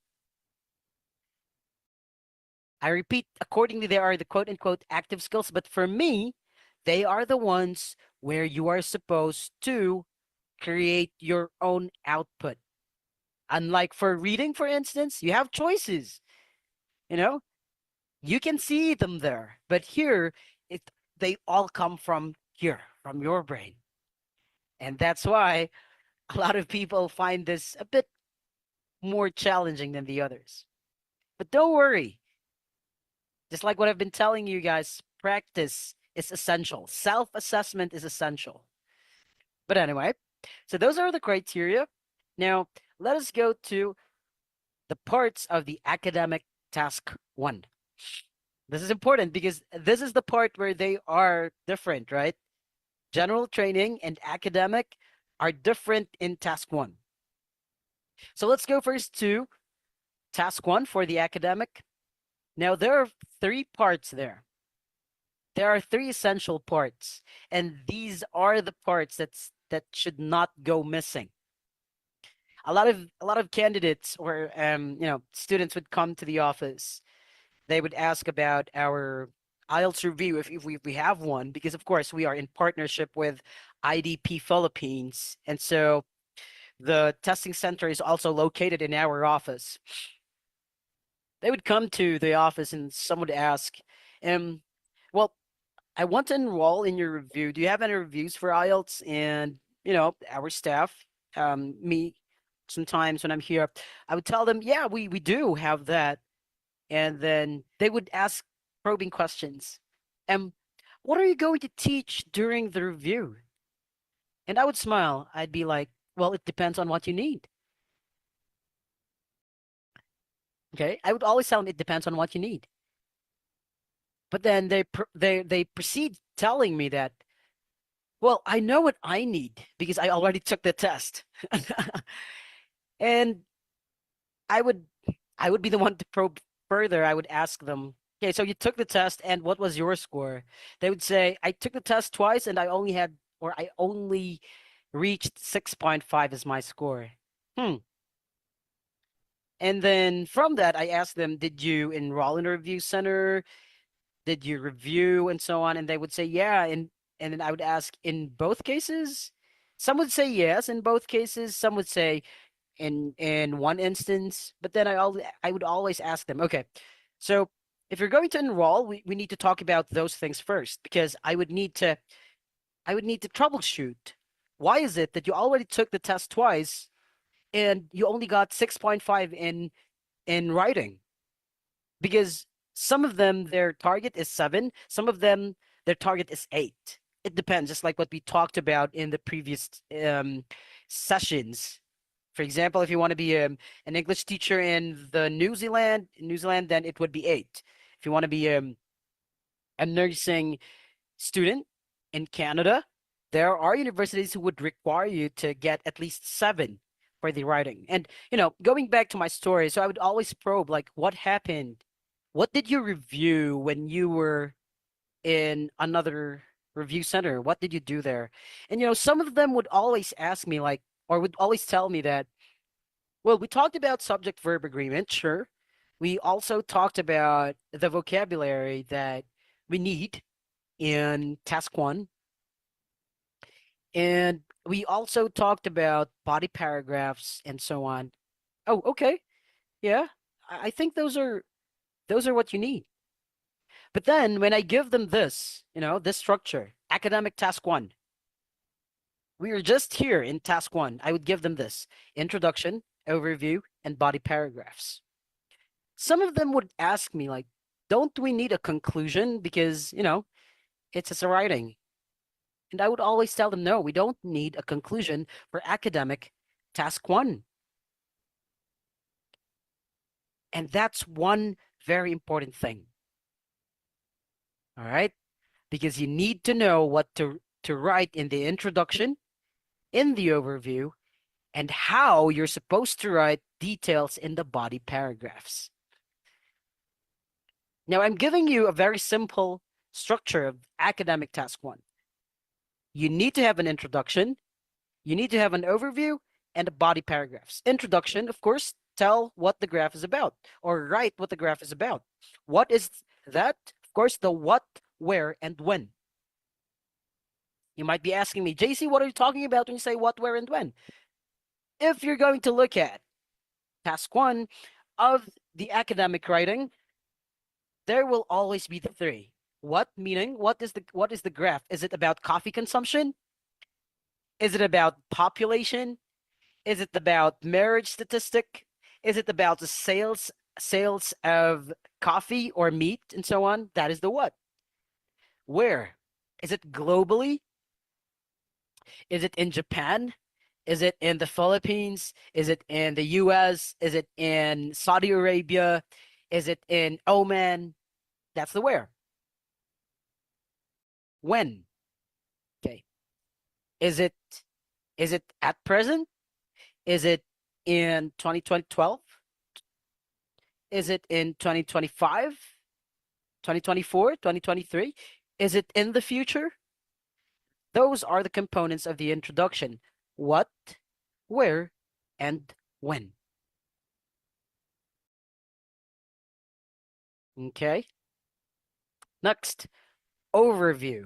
I repeat, accordingly, they are the quote unquote active skills, but for me, they are the ones where you are supposed to create your own output. Unlike for reading, for instance, you have choices. You can see them there, but here, they all come from here, from your brain. And that's why a lot of people find this a bit more challenging than the others. But don't worry. Just like what I've been telling you guys, practice is essential. Self-assessment is essential. But anyway, so those are the criteria. Now, let us go to the parts of the academic task 1. This is important because this is the part where they are different, right? General training and academic are different in task 1. So let's go first to task 1 for the academic. Now, there are 3 parts there. There are 3 essential parts, and these are the parts that should not go missing. A lot of candidates or students would come to the office. They would ask about our IELTS review if we have one, because of course we are in partnership with IDP Philippines, and so the testing center is also located in our office. They would come to the office and someone would ask, um, well, I want to enroll in your review. Do you have any reviews for IELTS? And, our staff, me, sometimes when I'm here, I would tell them, yeah, we do have that. And then they would ask probing questions. Um, what are you going to teach during the review? And I would smile. I'd be like, well, it depends on what you need. Okay. I would always tell them it depends on what you need. But then they proceed telling me that, well, I know what I need because I already took the test. And I would I would be the one to probe further. I would ask them, okay, so you took the test and what was your score? They would say, I took the test twice and I only reached 6.5 as my score. Hmm. And then from that, I asked them, did you enroll in a review center? Did you review and so on? And they would say, yeah. And then I would ask, in both cases? Some would say yes in both cases. Some would say in one instance. But then I would always ask them, okay, so if you're going to enroll, we need to talk about those things first because I would need to troubleshoot. Why is it that you already took the test twice and you only got 6.5 in writing? Because some of them their target is 7, some of them their target is 8. It depends, just like what we talked about in the previous sessions. For example, if you want to be an English teacher in New Zealand, then it would be 8. If you want to be a nursing student in Canada, there are universities who would require you to get at least 7 for the writing. And going back to my story, so I would always probe like what happened, what did you review when you were in another review center? What did you do there? And some of them would always ask me like, or would always tell me that, well, we talked about subject verb agreement, sure. We also talked about the vocabulary that we need in task 1, and we also talked about body paragraphs and so on. Oh, okay. Yeah. I think those are what you need. But then when I give them this structure, academic task 1, we are just here in task 1. I would give them this introduction, overview, and body paragraphs. Some of them would ask me, like, don't we need a conclusion? Because, it's just a writing. And I would always tell them, no, we don't need a conclusion for academic task 1. And that's one very important thing. All right. Because you need to know what to write in the introduction, in the overview, and how you're supposed to write details in the body paragraphs. Now, I'm giving you a very simple structure of academic task 1. You need to have an introduction, you need to have an overview, and a body paragraphs. Introduction, of course, tell what the graph is about, or write what the graph is about. What is that? Of course, the what, where, and when. You might be asking me, JC, what are you talking about when you say what, where, and when? If you're going to look at task 1 of the academic writing, there will always be the 3. What, meaning what is the graph? Is it about coffee consumption? Is it about population? Is it about marriage statistic? Is it about the sales of coffee or meat and so on? That is the what. Where? Is it globally? Is it in Japan? Is it in the Philippines? Is it in the US? Is it in Saudi Arabia? Is it in Oman? That's the where. When? Okay. Is it at present? Is it in 2012? Is it in 2025? 2024? 2023? Is it in the future? Those are the components of the introduction. What, where, and when. Okay. Next, overview.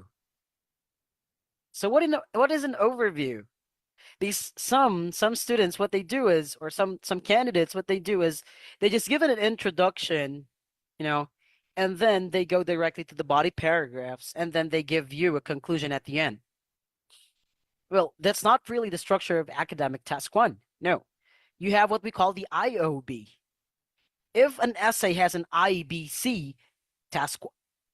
So what is an overview? These some students, what they do is, or some candidates, what they do is they just give it an introduction, you know, and then they go directly to the body paragraphs, and then they give you a conclusion at the end. Well, that's not really the structure of academic task one. No, you have what we call the IOB. If an essay has an IBC task,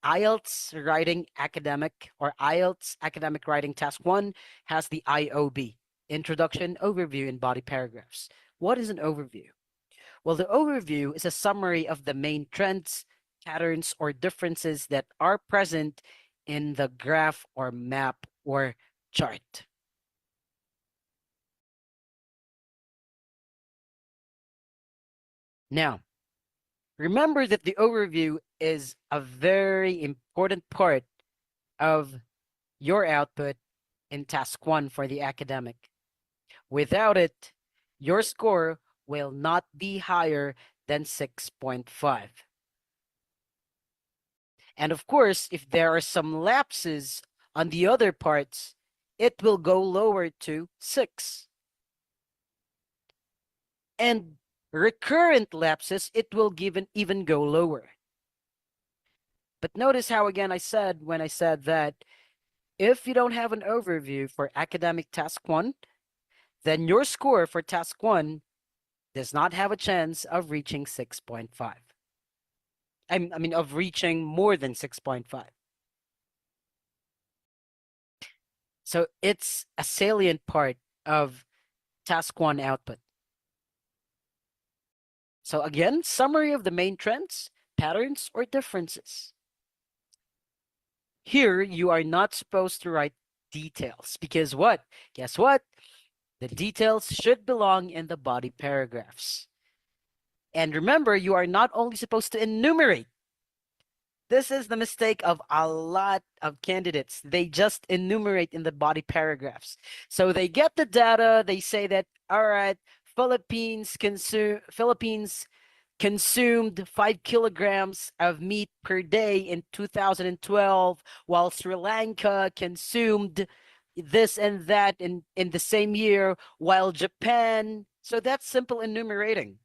IELTS writing academic or IELTS academic writing task one has the IOB, introduction, overview, and body paragraphs. What is an overview? Well, the overview is a summary of the main trends, patterns, or differences that are present in the graph or map or chart. Now, remember that the overview is a very important part of your output in task one for the academic. Without it, your score will not be higher than 6.5. And of course, if there are some lapses on the other parts, it will go lower to 6. And recurrent lapses, it will even go lower. But notice how, again, I said when I said that if you don't have an overview for academic task one, then your score for task one does not have a chance of reaching 6.5. I mean, of reaching more than 6.5. So it's a salient part of task one output. So again, summary of the main trends, patterns, or differences. Here, you are not supposed to write details because what? Guess what? The details should belong in the body paragraphs. And remember, you are not only supposed to enumerate. This is the mistake of a lot of candidates. They just enumerate in the body paragraphs. So they get the data, they say that, all right, Philippines consumed 5 kilograms of meat per day in 2012, while Sri Lanka consumed this and that in the same year, while Japan. So that's simple enumerating.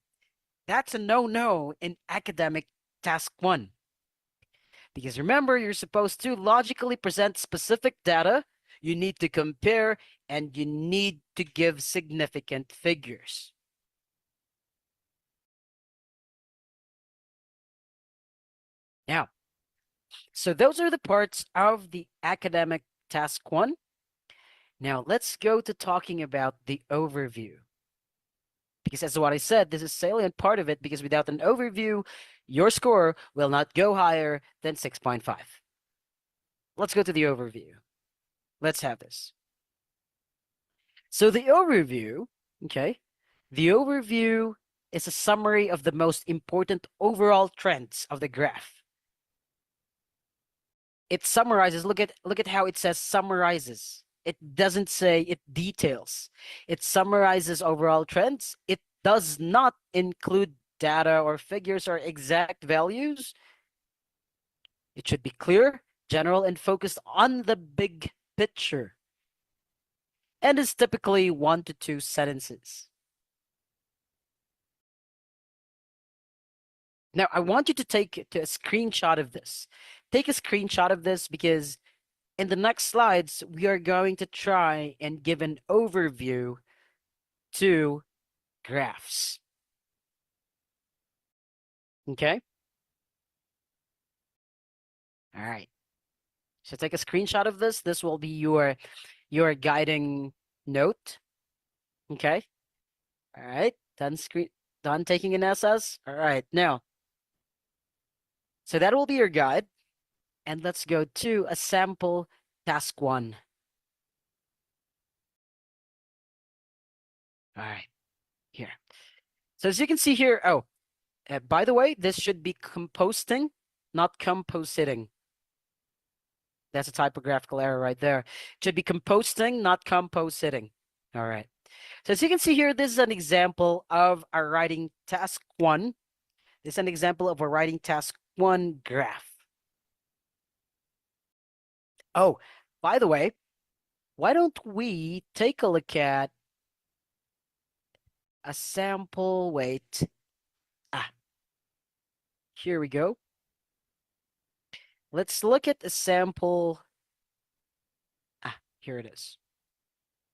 That's a no-no in academic task one. Because remember, you're supposed to logically present specific data, you need to compare, and you need to give significant figures. Now, so those are the parts of the academic task one. Now, let's go to talking about the overview. Because as what I said, this is salient part of it, because without an overview, your score will not go higher than 6.5. Let's go to the overview. Let's have this. So the overview, okay, the overview is a summary of the most important overall trends of the graph. It summarizes, look at how it says summarizes. It doesn't say it details. It summarizes overall trends. It does not include data or figures or exact values. It should be clear, general, and focused on the big picture. And is typically 1 to 2 sentences. Now, I want you to take a screenshot of this. Take a screenshot of this because in the next slides, we are going to try and give an overview to graphs. Okay? All right. So take a screenshot of this. This will be your guiding note. Okay? All right. Done taking an SS. All right. Now, so that will be your guide. And let's go to a sample task one. All right, here. So as you can see here, by the way, this should be composting, not compositing. That's a typographical error right there. It should be composting, not compositing. All right. So as you can see here, this is an example of our writing task one. This is an example of a writing task one graph. Oh, by the way, why don't we take a look at a sample. Wait. Ah, here we go. Let's look at a sample. Ah, here it is.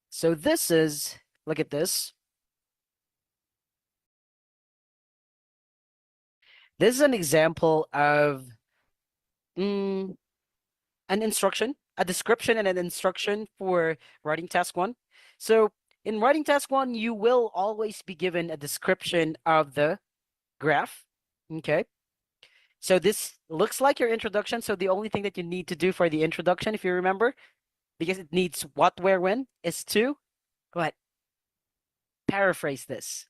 So this is, look at this. This is an example of mm, an instruction, a description and an instruction for writing task one. So in writing task one, you will always be given a description of the graph. Okay. So this looks like your introduction. So the only thing that you need to do for the introduction, if you remember, because it needs what, where, when, is to, go ahead, paraphrase this.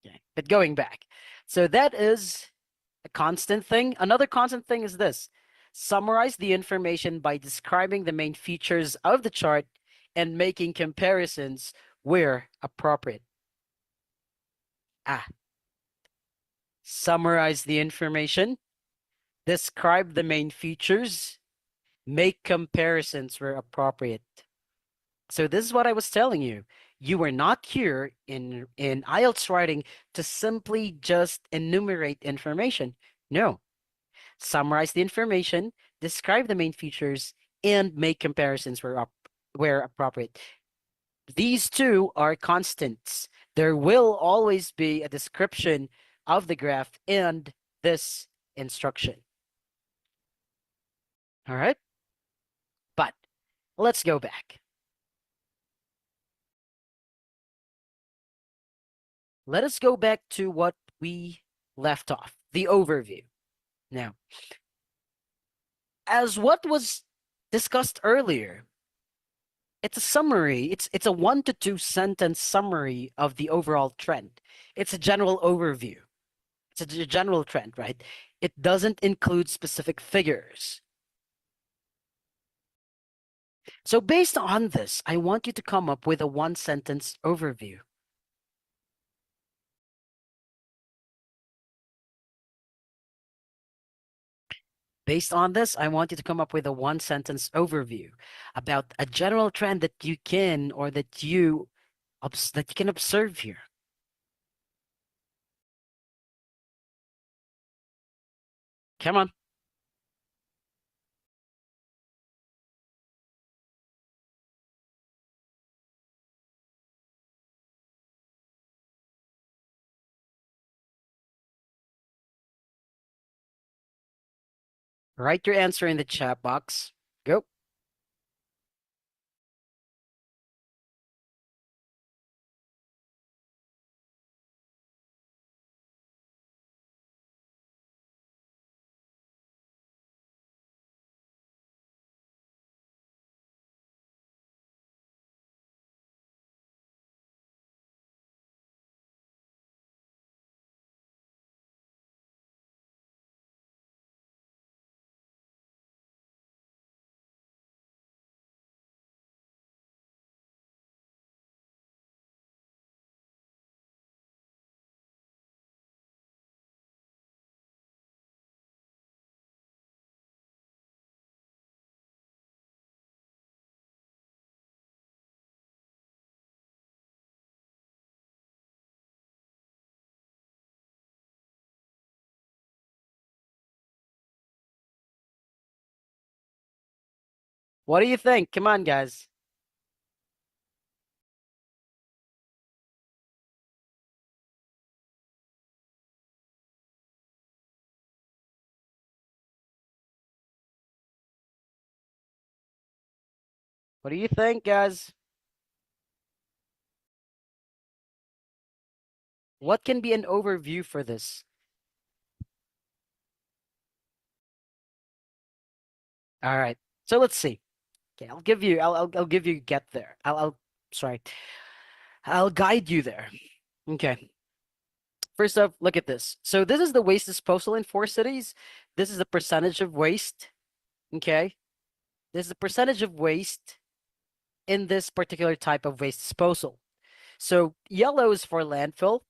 Okay. But going back. So that is a constant thing. Another constant thing is this. Summarize the information by describing the main features of the chart and making comparisons where appropriate. Ah, summarize the information, describe the main features, make comparisons where appropriate. So this is what I was telling you. You were not here in IELTS writing to simply just enumerate information. No, summarize the information, describe the main features, and make comparisons where appropriate. These two are constants. There will always be a description of the graph and this instruction. All right? But let's go back. Let us go back to what we left off, the overview. Now, as what was discussed earlier, it's a summary. It's a 1 to 2 sentence summary of the overall trend. It's a general overview. It's a general trend, right? It doesn't include specific figures. So based on this, I want you to come up with a 1 sentence overview. Based on this, I want you to come up with a 1 sentence overview about a general trend that you can or that you can observe here. Come on. Write your answer in the chat box. Go. What do you think? Come on, guys. What do you think, guys? What can be an overview for this? All right. So let's see. Okay, I'll give you get there. Sorry. I'll guide you there. Okay. First off, look at this. So this is the waste disposal in 4 cities. This is the percentage of waste. Okay. This is the percentage of waste in this particular type of waste disposal. So yellow is for landfill,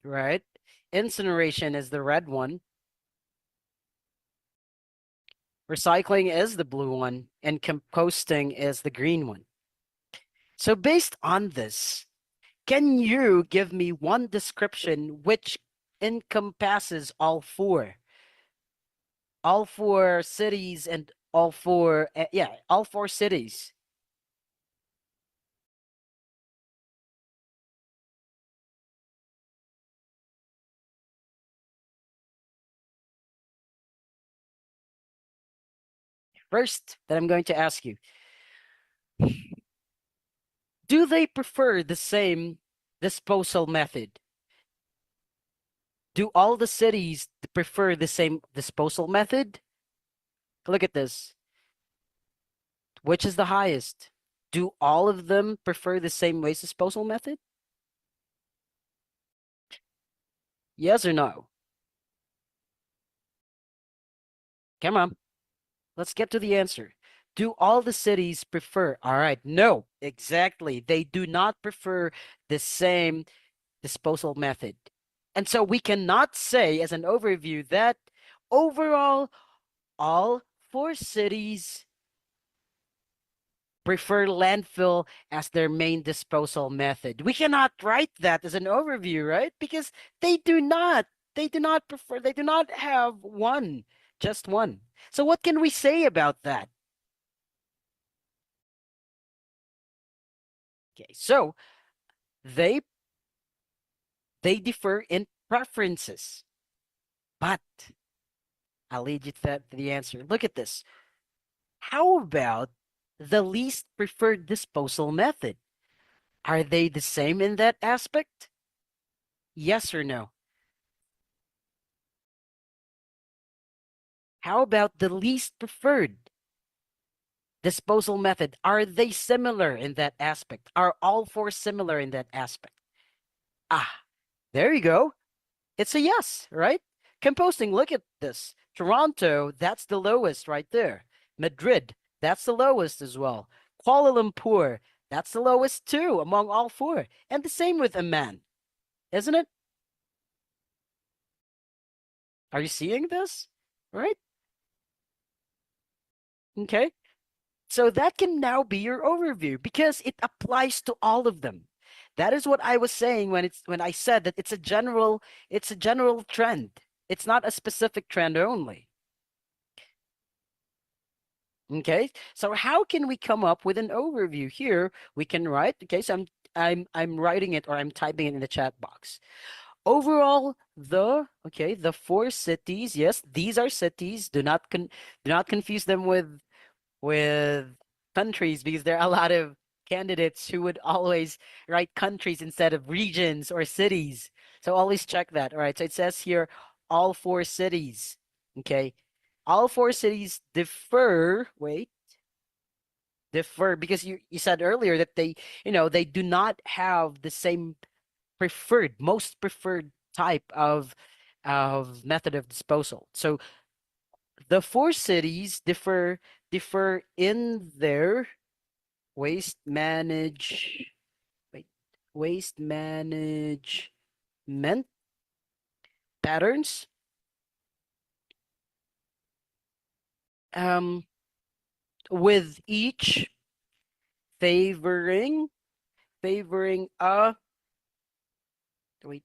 right? Incineration is the red one. Recycling is the blue one, and composting is the green one. So based on this, can you give me one description which encompasses all four cities and all four, yeah, all four cities? First, that I'm going to ask you, do they prefer the same disposal method? Do all the cities prefer the same disposal method? Look at this. Which is the highest? Do all of them prefer the same waste disposal method? Yes or no? Come on, let's get to the answer. Do all the cities prefer? All right, no, exactly. They do not prefer the same disposal method. And so we cannot say, as an overview, that overall, all four cities prefer landfill as their main disposal method. We cannot write that as an overview, right? Because they do not. They do not prefer, they do not have one, just one. So what can we say about that? Okay, so they they differ in preferences, but I'll lead you to the answer. Look at this. How about the least preferred disposal method? Are they the same in that aspect? Yes or no? How about the least preferred disposal method? Are they similar in that aspect? Are all four similar in that aspect? Ah, there you go. It's a yes, right? Composting, look at this. Toronto, that's the lowest right there. Madrid, that's the lowest as well. Kuala Lumpur, that's the lowest too among all four. And the same with Amman, isn't it? Are you seeing this? Right? Okay. So that can now be your overview because it applies to all of them. That is what I was saying when I said that it's a general trend. It's not a specific trend only. Okay? So how can we come up with an overview here? We can write, okay, so I'm writing it or I'm typing it in the chat box. Overall, the four cities, yes, these are cities. Do not confuse them with countries because there are a lot of candidates who would always write countries instead of regions or cities. So always check that. All right. So it says here all four cities. Okay. All four cities differ because you said earlier that they do not have the same most preferred type of method of disposal. So the four cities differ in their waste manage wait waste management patterns, um with each favoring a wait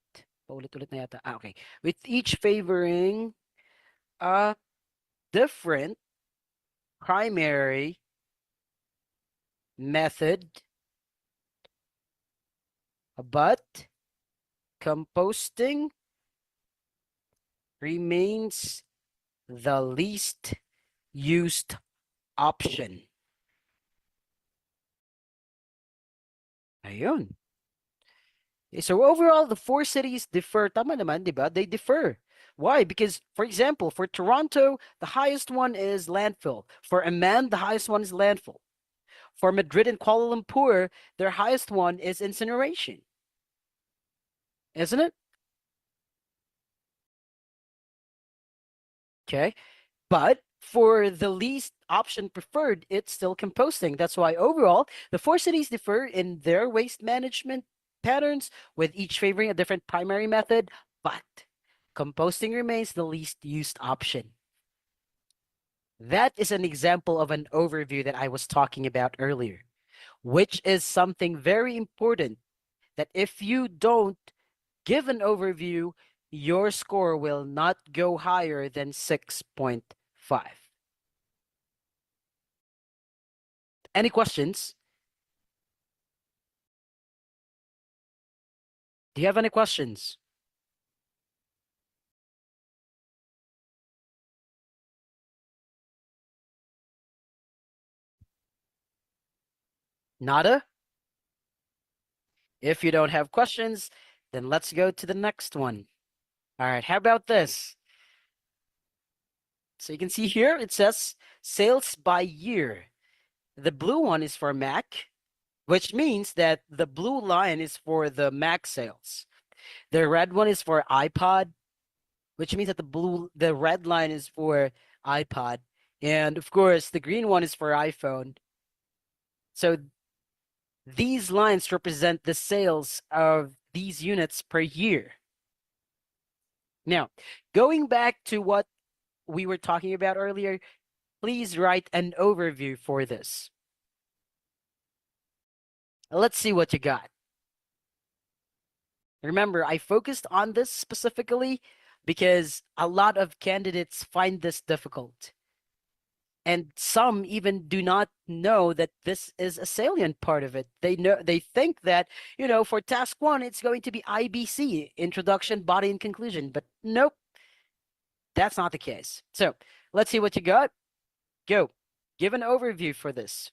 paulit-ulit na yata. Okay, with each favoring a different primary method, but composting remains the least used option. Ayun. So overall, the four cities differ. Tama naman, di ba? They differ. Why? Because, for example, for Toronto, the highest one is landfill. For Amman, the highest one is landfill. For Madrid and Kuala Lumpur, their highest one is incineration. Isn't it? Okay. But for the least option preferred, it's still composting. That's why overall, the four cities differ in their waste management patterns, with each favoring a different primary method, but composting remains the least used option. That is an example of an overview that I was talking about earlier. which is something very important that if you don't give an overview, your score will not go higher than 6.5. Any questions? Do you have any questions? Nada? If you don't have questions, then let's go to the next one. All right, how about this? So you can see here it says sales by year. The blue one is for Mac, which means that the blue line is for the Mac sales. The red one is for iPod, which means that the red line is for iPod. And of course, the green one is for iPhone. So these lines represent the sales of these units per year. Now, going back to what we were talking about earlier, please write an overview for this. Let's see what you got. Remember, I focused on this specifically because a lot of candidates find this difficult. And some even do not know that this is a salient part of it. They think that, for task 1 it's going to be IBC, introduction, body and conclusion, but nope. That's not the case. So, let's see what you got. Go. Give an overview for this.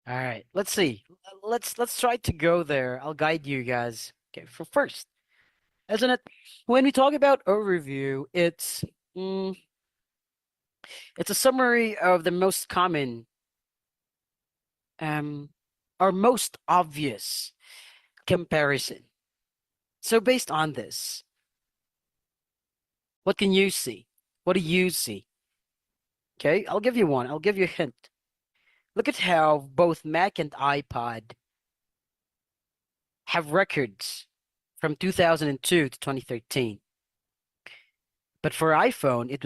All right, let's see. Let's try to go there. I'll guide you guys. Okay, for first, isn't it? When we talk about overview, mm, it's a summary of the most common, um, or most obvious comparison. So based on this, what can you see? What do you see? Okay, I'll give you one. I'll give you a hint. Look at how both Mac and iPod have records from 2002 to 2013. But for iPhone, it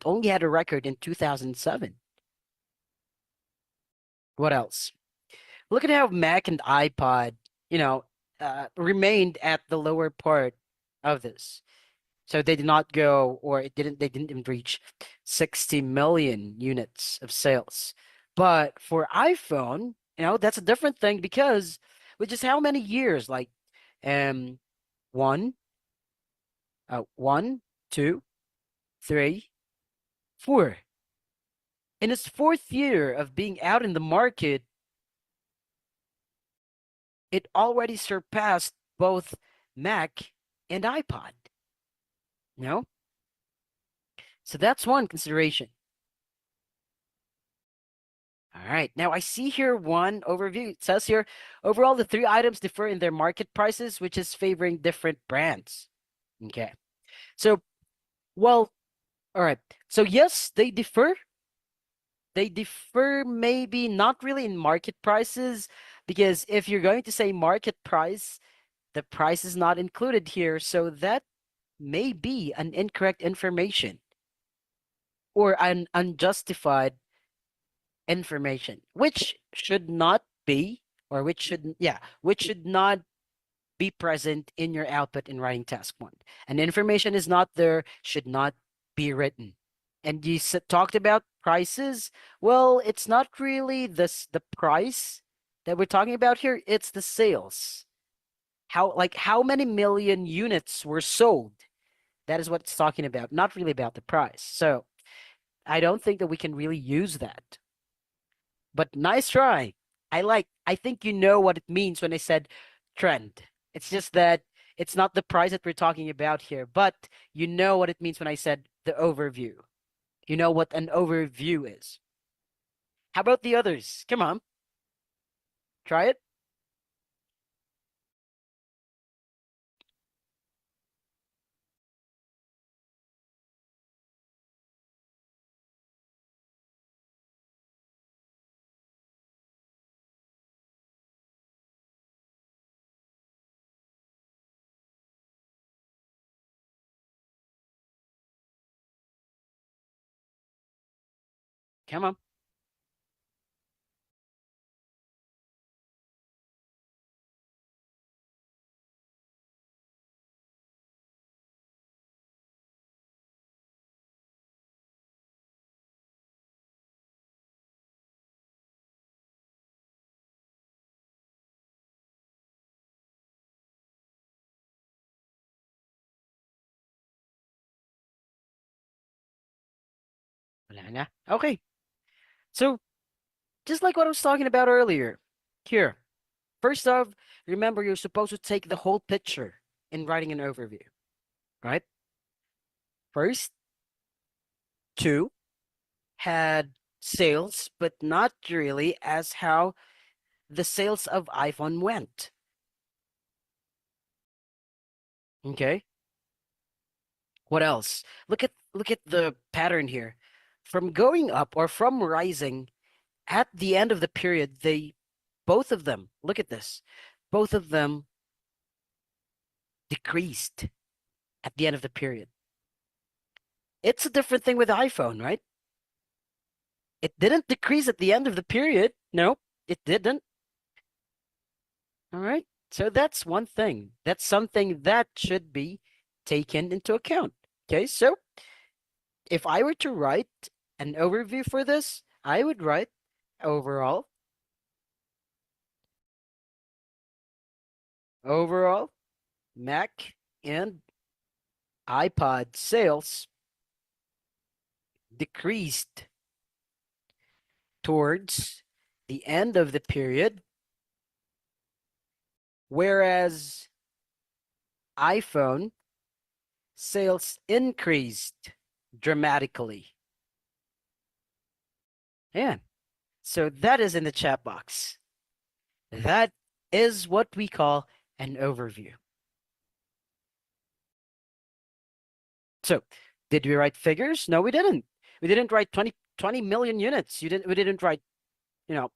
only had a record in 2007. What else? Look at how Mac and iPod, remained at the lower part of this. So they did not go, or they didn't even reach 60 million units of sales. But for iPhone, that's a different thing because with just how many years? Like, um, one, one, two, three, four. In its fourth year of being out in the market, it already surpassed both Mac and iPod. You know? So that's one consideration. All right. Now I see here one overview. It says here, overall, the three items differ in their market prices, which is favoring different brands. Okay. So, well, all right. So yes, they differ. They differ maybe not really in market prices, because if you're going to say market price, the price is not included here. So that may be an incorrect information or an unjustified information, which should not be, or which should, yeah, which should not be present in your output in writing task one. And information is not there, should not be written. And you talked about prices. Well, it's not really the price that we're talking about here. It's the sales. How many million units were sold? That is what it's talking about, not really about the price. So I don't think that we can really use that. But nice try. I think you know what it means when I said trend. It's just that it's not the price that we're talking about here, but you know what it means when I said the overview. You know what an overview is. How about the others? Come on, try it. Come on. Wala na. Okay. So just like what I was talking about earlier, here, first off, remember you're supposed to take the whole picture in writing an overview, right? First, two, had sales, but not really as how the sales of iPhone went. Okay. What else? Look at the pattern here. From going up or from rising at the end of the period, they both of them, look at this. Both of them decreased at the end of the period. It's a different thing with iPhone, right? It didn't decrease at the end of the period. No, it didn't. All right. So that's one thing. That's something that should be taken into account. Okay. So if I were to write an overview for this, I would write overall, overall Mac and iPod sales decreased towards the end of the period, whereas iPhone sales increased dramatically. Yeah. So that is in the chat box. That is what we call an overview. So, did we write figures? No, we didn't. We didn't write 20 million units. We didn't write, you know,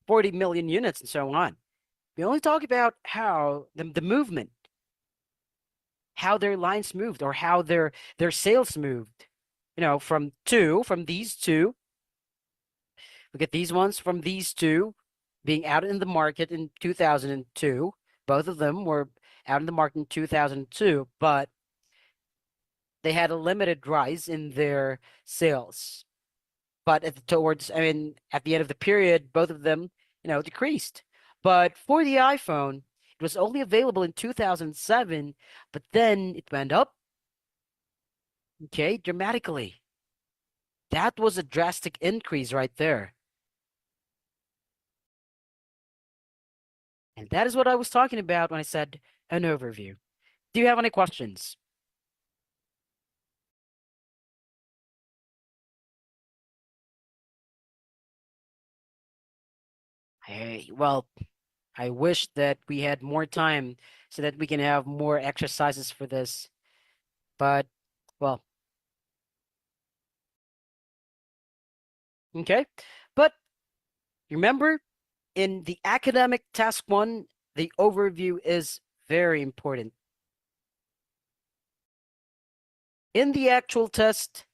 40 million units and so on. We only talk about how the movement, how their lines moved or how their sales moved. From these two, look at these ones from these two being out in the market in 2002. Both of them were out in the market in 2002, but they had a limited rise in their sales. But at the end of the period, both of them, decreased. But for the iPhone, it was only available in 2007, but then it went up, okay, dramatically. That was a drastic increase right there. And that is what I was talking about when I said an overview. Do you have any questions? Well, I wish that we had more time so that we can have more exercises for this. But, well, okay. But remember, in the academic task one, the overview is very important. In the actual test,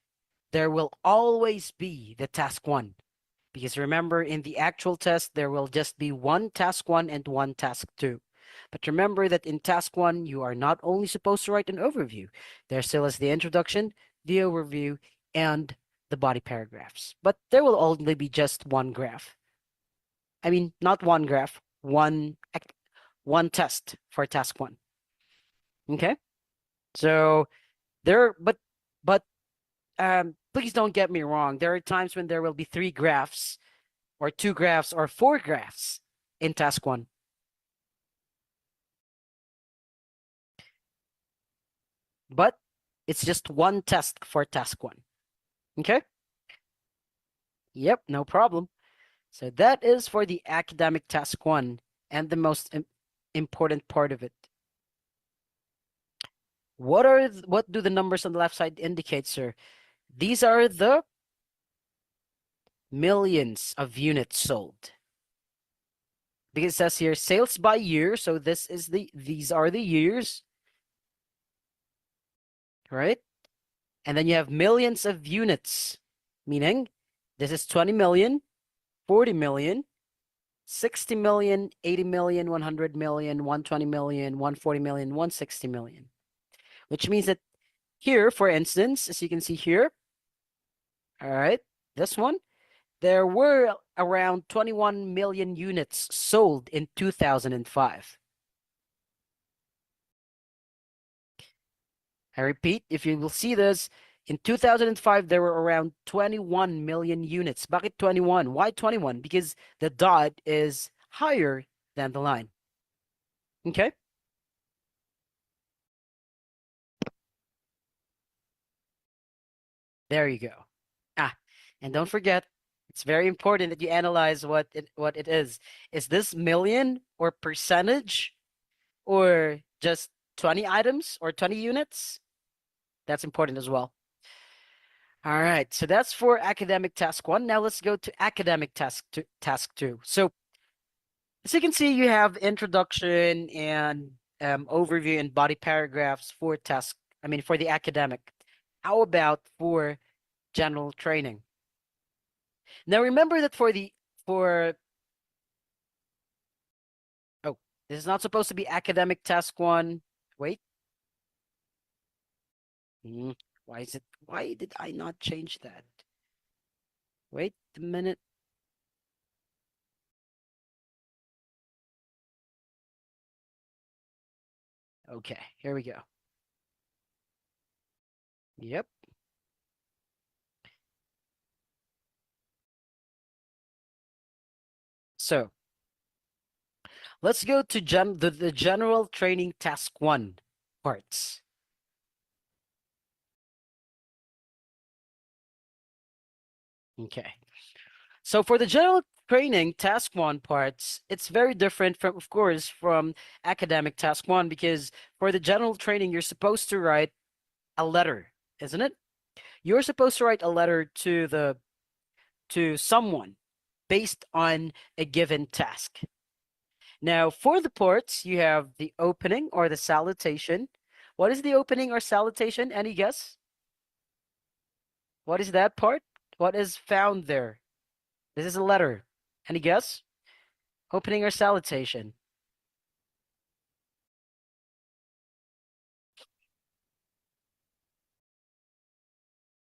there will always be the task one. Because remember, in the actual test, there will just be one task one and one task two. But remember that in task one, you are not only supposed to write an overview, there still is the introduction, the overview, and the body paragraphs. But there will only be just one graph. I mean, not one graph, one test for task one. Okay? So there, but please don't get me wrong. There are times when there will be three graphs or two graphs or four graphs in task one. But it's just one test for task one. Okay? Yep, no problem. So that is for the academic task one and the most important part of it. What do the numbers on the left side indicate, sir? These are the millions of units sold. Because it says here sales by year, so these are the years, right? And then you have millions of units, meaning this is 20 million, 40 million, 60 million, 80 million, 100 million, 120 million, 140 million, 160 million. Which means that here, for instance, as you can see here, all right, this one, there were around 21 million units sold in 2005. I repeat, if you will see this, in 2005, there were around 21 million units. Bakit 21? Why 21? Because the dot is higher than the line. Okay? There you go. Ah, and don't forget, it's very important that you analyze what it is. Is this million or percentage or just 20 items or 20 units? That's important as well. All right, so that's for academic task one. Now let's go to academic task two. So as you can see, you have introduction and overview and body paragraphs for for the academic. How about for general training? Now remember that oh, this is not supposed to be academic task one. Wait. Why did I not change that? Wait a minute. Okay, here we go. Yep. So let's go to the general training task one parts. Okay. So for the general training task one parts, it's very different from, of course, from academic task one, because for the general training, you're supposed to write a letter, isn't it? You're supposed to write a letter to someone based on a given task. Now, for the parts, you have the opening or the salutation. What is the opening or salutation? Any guess? What is that part? What is found there? This is a letter. Any guess? Opening or salutation?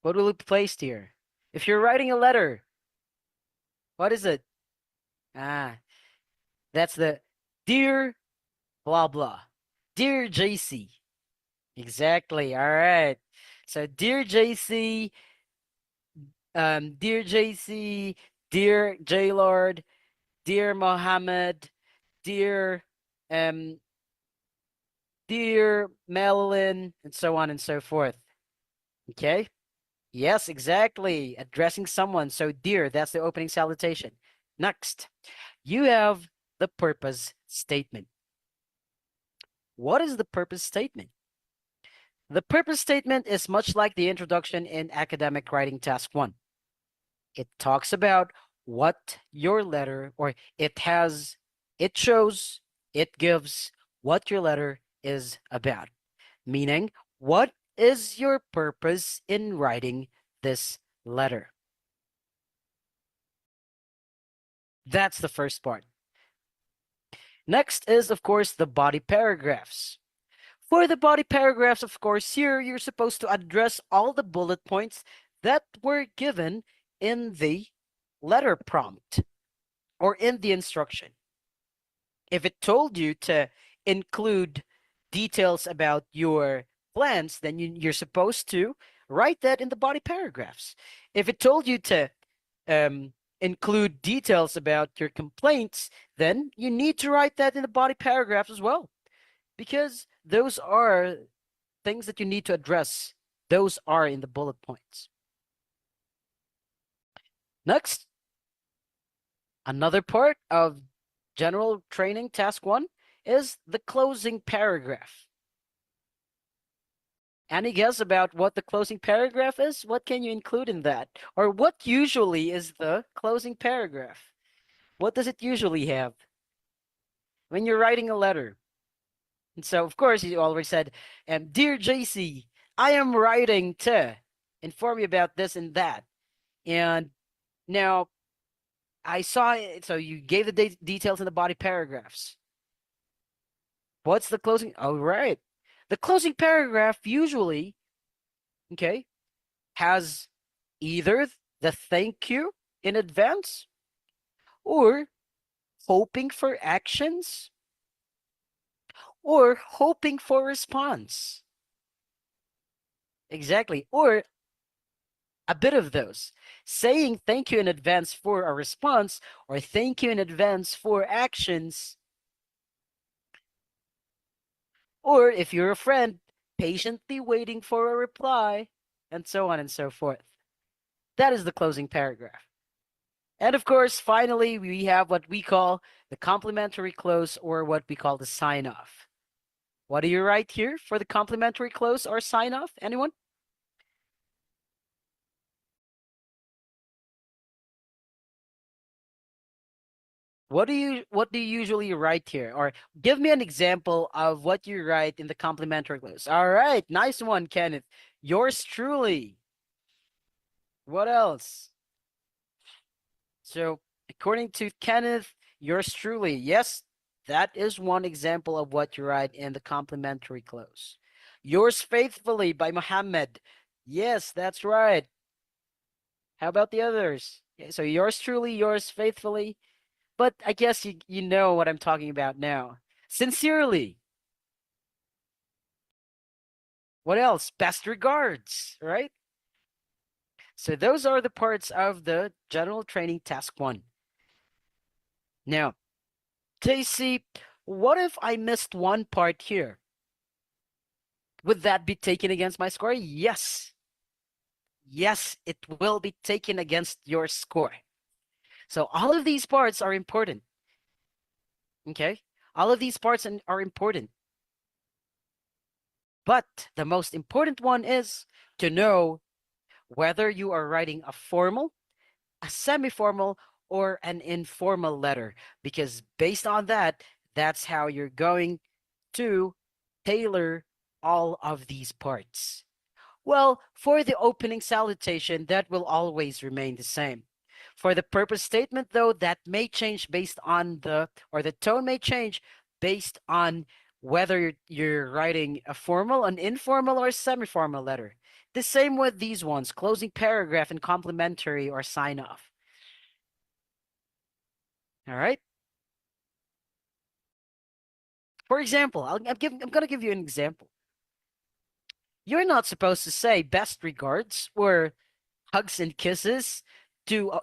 What will be placed here? If you're writing a letter, what is it? Ah, that's the dear blah blah. Dear JC. Exactly. All right. So dear JC, dear JC, dear Jaylord, dear Mohammed, dear um dear Madeline, and so on and so forth. Okay? Yes, exactly. Addressing someone. So dear, that's the opening salutation. Next, you have the purpose statement. What is the purpose statement? The purpose statement is much like the introduction in academic writing task 1. It talks about what your letter, or it shows, it gives what your letter is about. Meaning, what is your purpose in writing this letter? That's the first part. Next is, of course, the body paragraphs. For the body paragraphs, of course, here you're supposed to address all the bullet points that were given in the letter prompt or in the instruction. If it told you to include details about your plans, then you're supposed to write that in the body paragraphs. If it told you to include details about your complaints, then you need to write that in the body paragraphs as well, because those are things that you need to address. Those are in the bullet points. Next, another part of general training task 1 is the closing paragraph. Any guess about what the closing paragraph is? What can you include in that? Or what usually is the closing paragraph? What does it usually have when you're writing a letter? And so, of course, you already said, Dear JC, I am writing to inform you about this and that. And now I saw it, so you gave the details in the body paragraphs. What's the closing? Oh, right. The closing paragraph usually, okay, has either the thank you in advance or hoping for actions or hoping for response. Exactly. Or a bit of those. Saying thank you in advance for a response or thank you in advance for actions. Or if you're a friend, patiently waiting for a reply, and so on and so forth. That is the closing paragraph. And of course, finally, we have what we call the complimentary close, or what we call the sign off. What do you write here for the complimentary close or sign off? Anyone? What do you usually write here? Or give me an example of what you write in the complimentary close. All right, nice one, Kenneth. Yours truly. What else? So, according to Kenneth, yours truly. Yes, that is one example of what you write in the complimentary close. Yours faithfully by Muhammad. Yes, that's right. How about the others? Yeah, so yours truly, yours faithfully. But I guess you know what I'm talking about now. Sincerely. What else? Best regards, right? So those are the parts of the general training task 1. Now, JC, what if I missed one part here? Would that be taken against my score? Yes. Yes, it will be taken against your score. So all of these parts are important. Okay? All of these parts are important. But the most important one is to know whether you are writing a formal, a semi-formal, or an informal letter. Because based on that, that's how you're going to tailor all of these parts. Well, for the opening salutation, that will always remain the same. For the purpose statement, though, that may change based on the tone may change based on whether you're writing a formal, an informal, or a semi-formal letter. The same with these ones, closing paragraph and complimentary or sign off. All right. For example, I'm going to give you an example. You're not supposed to say best regards or hugs and kisses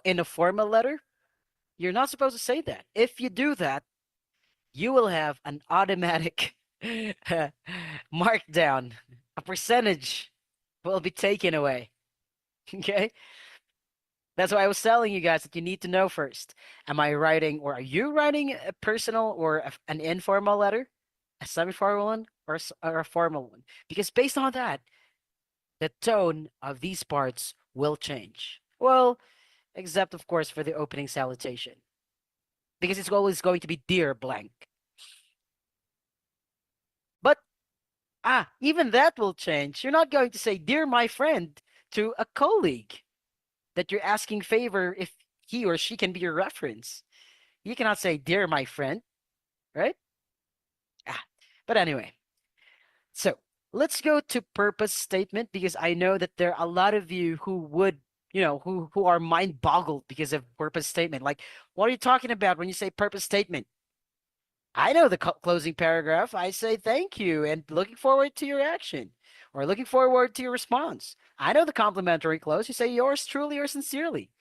in a formal letter. You're not supposed to say that. If you do that, you will have an automatic markdown. A percentage will be taken away. Okay? That's why I was telling you guys that you need to know first. Am I writing, or are you writing a personal or an informal letter, a semi-formal one, or a formal one? Because based on that, the tone of these parts will change. Well, except of course for the opening salutation, because it's always going to be dear blank. But even that will change. You're not going to say dear my friend to a colleague that you're asking favor if he or she can be your reference. You cannot say dear my friend, right? Ah, but anyway, so let's go to purpose statement, because I know that there are a lot of you who would, who are mind boggled because of purpose statement. Like, what are you talking about when you say purpose statement? I know the closing paragraph. I say thank you and looking forward to your action, or looking forward to your response. I know the complimentary close. You say yours truly or sincerely.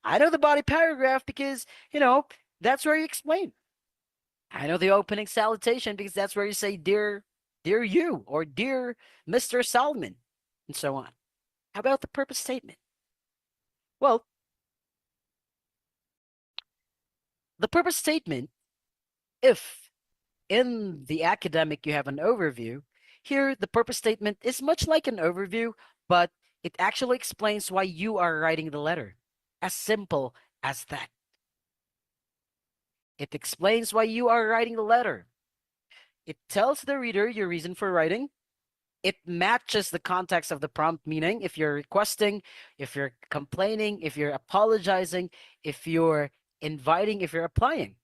I know the body paragraph because, that's where you explain. I know the opening salutation because that's where you say dear you, or dear Mr. Salman, and so on. How about the purpose statement? Well, the purpose statement, if in the academic you have an overview, here the purpose statement is much like an overview, but it actually explains why you are writing the letter. As simple as that. It explains why you are writing the letter. It tells the reader your reason for writing. It matches the context of the prompt, meaning if you're requesting, if you're complaining, if you're apologizing, if you're inviting, if you're applying.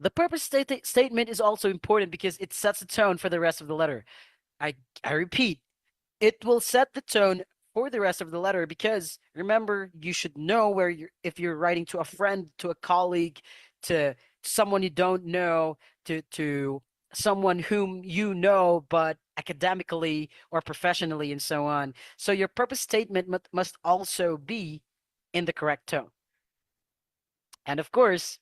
The purpose statement is also important because it sets the tone for the rest of the letter. I repeat, it will set the tone for the rest of the letter, because remember, you should know where if you're writing to a friend, to a colleague, to someone you don't know, to someone whom you know but academically or professionally, and so on. So your purpose statement must also be in the correct tone. And of course,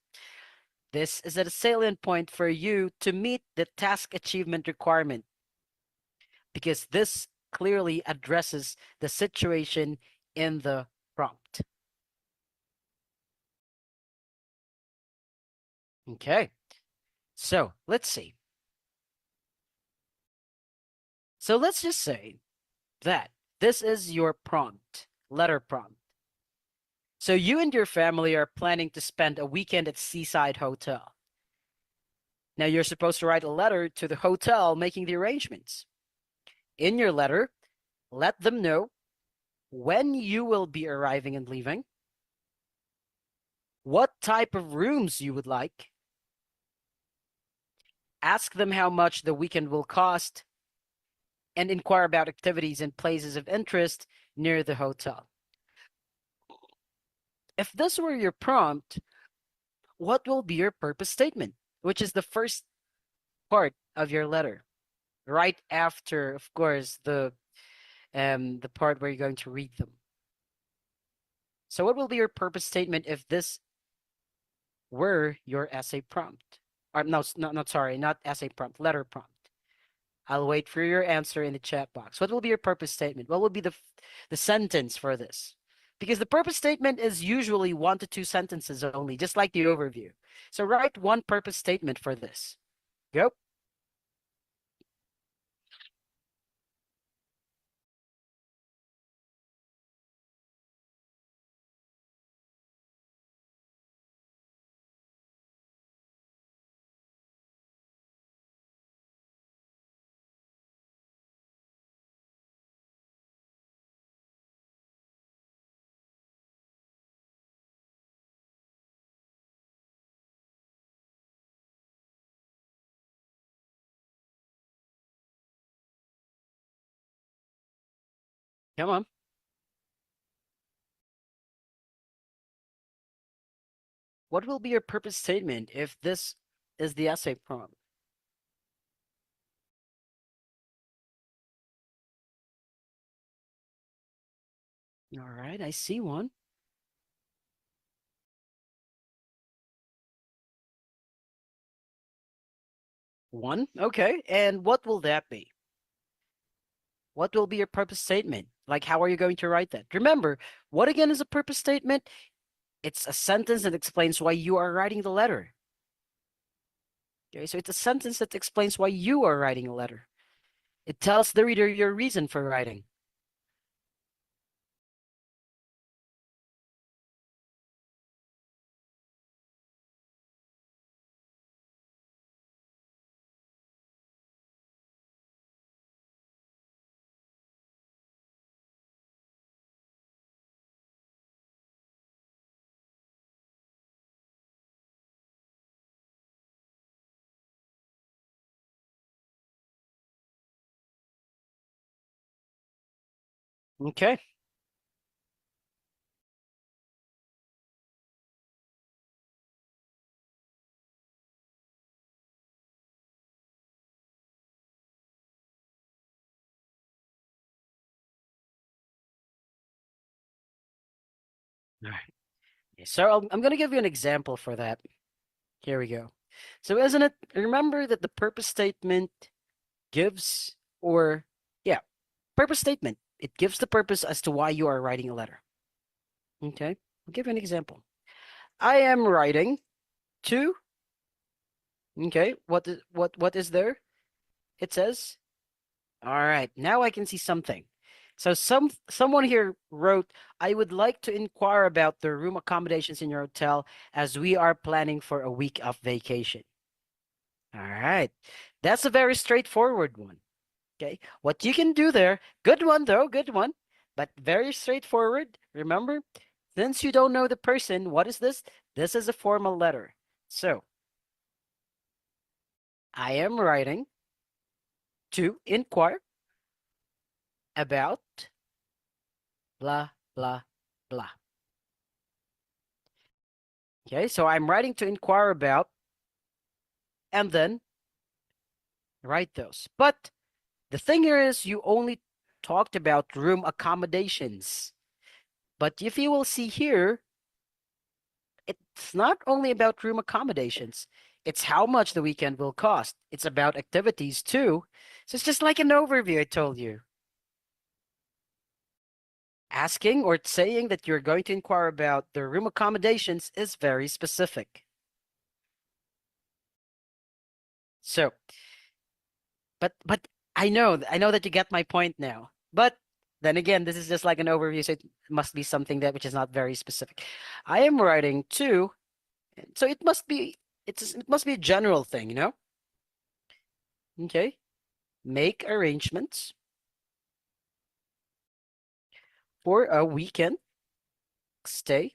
this is a salient point for you to meet the task achievement requirement, because this clearly addresses the situation in the prompt. Okay, so let's see. So let's just say that this is your prompt, letter prompt. So you and your family are planning to spend a weekend at Seaside Hotel. Now you're supposed to write a letter to the hotel making the arrangements. In your letter, let them know when you will be arriving and leaving, what type of rooms you would like, ask them how much the weekend will cost, and inquire about activities and places of interest near the hotel. If this were your prompt, what will be your purpose statement, which is the first part of your letter, right after, of course, the part where you're going to read them. So what will be your purpose statement if this were your essay prompt? Or no, not sorry, not essay prompt, letter prompt. I'll wait for your answer in the chat box. What will be your purpose statement? What will be the sentence for this? Because the purpose statement is usually 1 to 2 sentences only, just like the overview. So write one purpose statement for this. Go. Come on. What will be your purpose statement if this is the essay prompt? All right, I see one. One, okay. And what will that be? What will be your purpose statement? Like, how are you going to write that? Remember, what again is a purpose statement? It's a sentence that explains why you are writing the letter. Okay, so it's a sentence that explains why you are writing a letter. It tells the reader your reason for writing. Okay. All right. So I'm going to give you an example for that. Here we go. So isn't it, remember that the purpose statement gives, or yeah, purpose statement. It gives the purpose as to why you are writing a letter. Okay. I'll give you an example. I am writing to, okay, what is there? It says, all right, now I can see something. So someone here wrote, I would like to inquire about the room accommodations in your hotel as we are planning for a week of vacation. All right. That's a very straightforward one. Okay. What you can do there, good one though, good one, but very straightforward. Remember, since you don't know the person, what is this? This is a formal letter. So I am writing to inquire about blah, blah, blah. Okay. So I'm writing to inquire about, and then write those. But the thing here is you only talked about room accommodations. But if you will see here, it's not only about room accommodations, it's how much the weekend will cost. It's about activities too. So it's just like an overview I told you. Asking or saying that you're going to inquire about the room accommodations is very specific. So, but I know that you get my point now. But then again, this is just like an overview, so it must be something that which is not very specific. I am writing to, so it must be a general thing, you know? Okay. Make arrangements for a weekend stay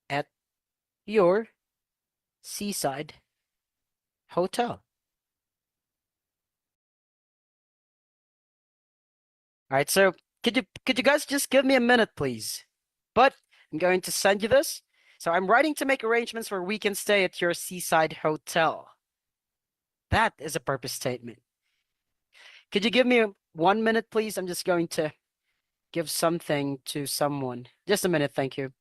at your seaside hotel. All right, so could you guys just give me a minute, please? But I'm going to send you this. So I'm writing to make arrangements for a weekend stay at your seaside hotel. That is a purpose statement. Could you give me 1 minute, please? I'm just going to give something to someone. Just a minute, thank you.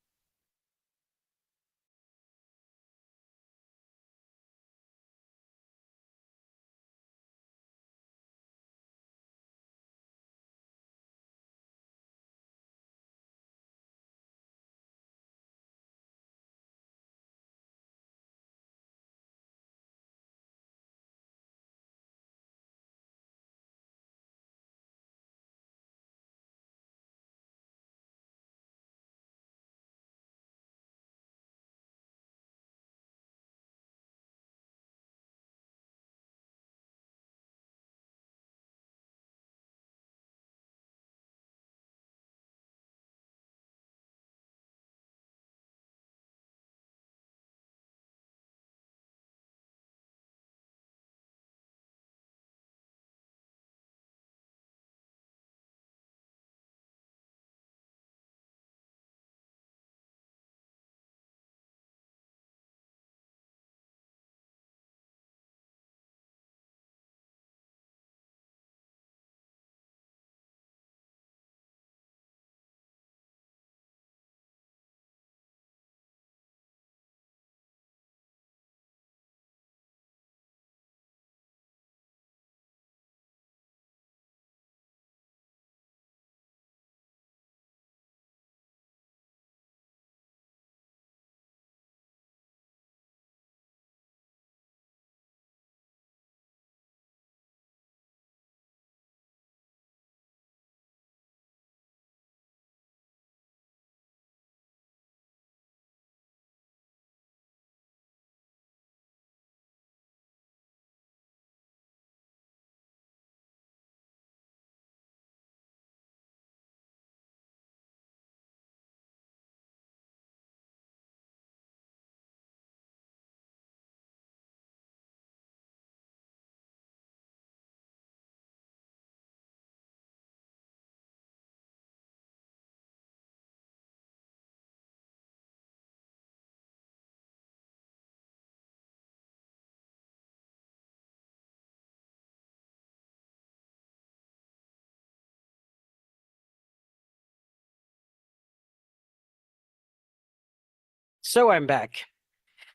So I'm back.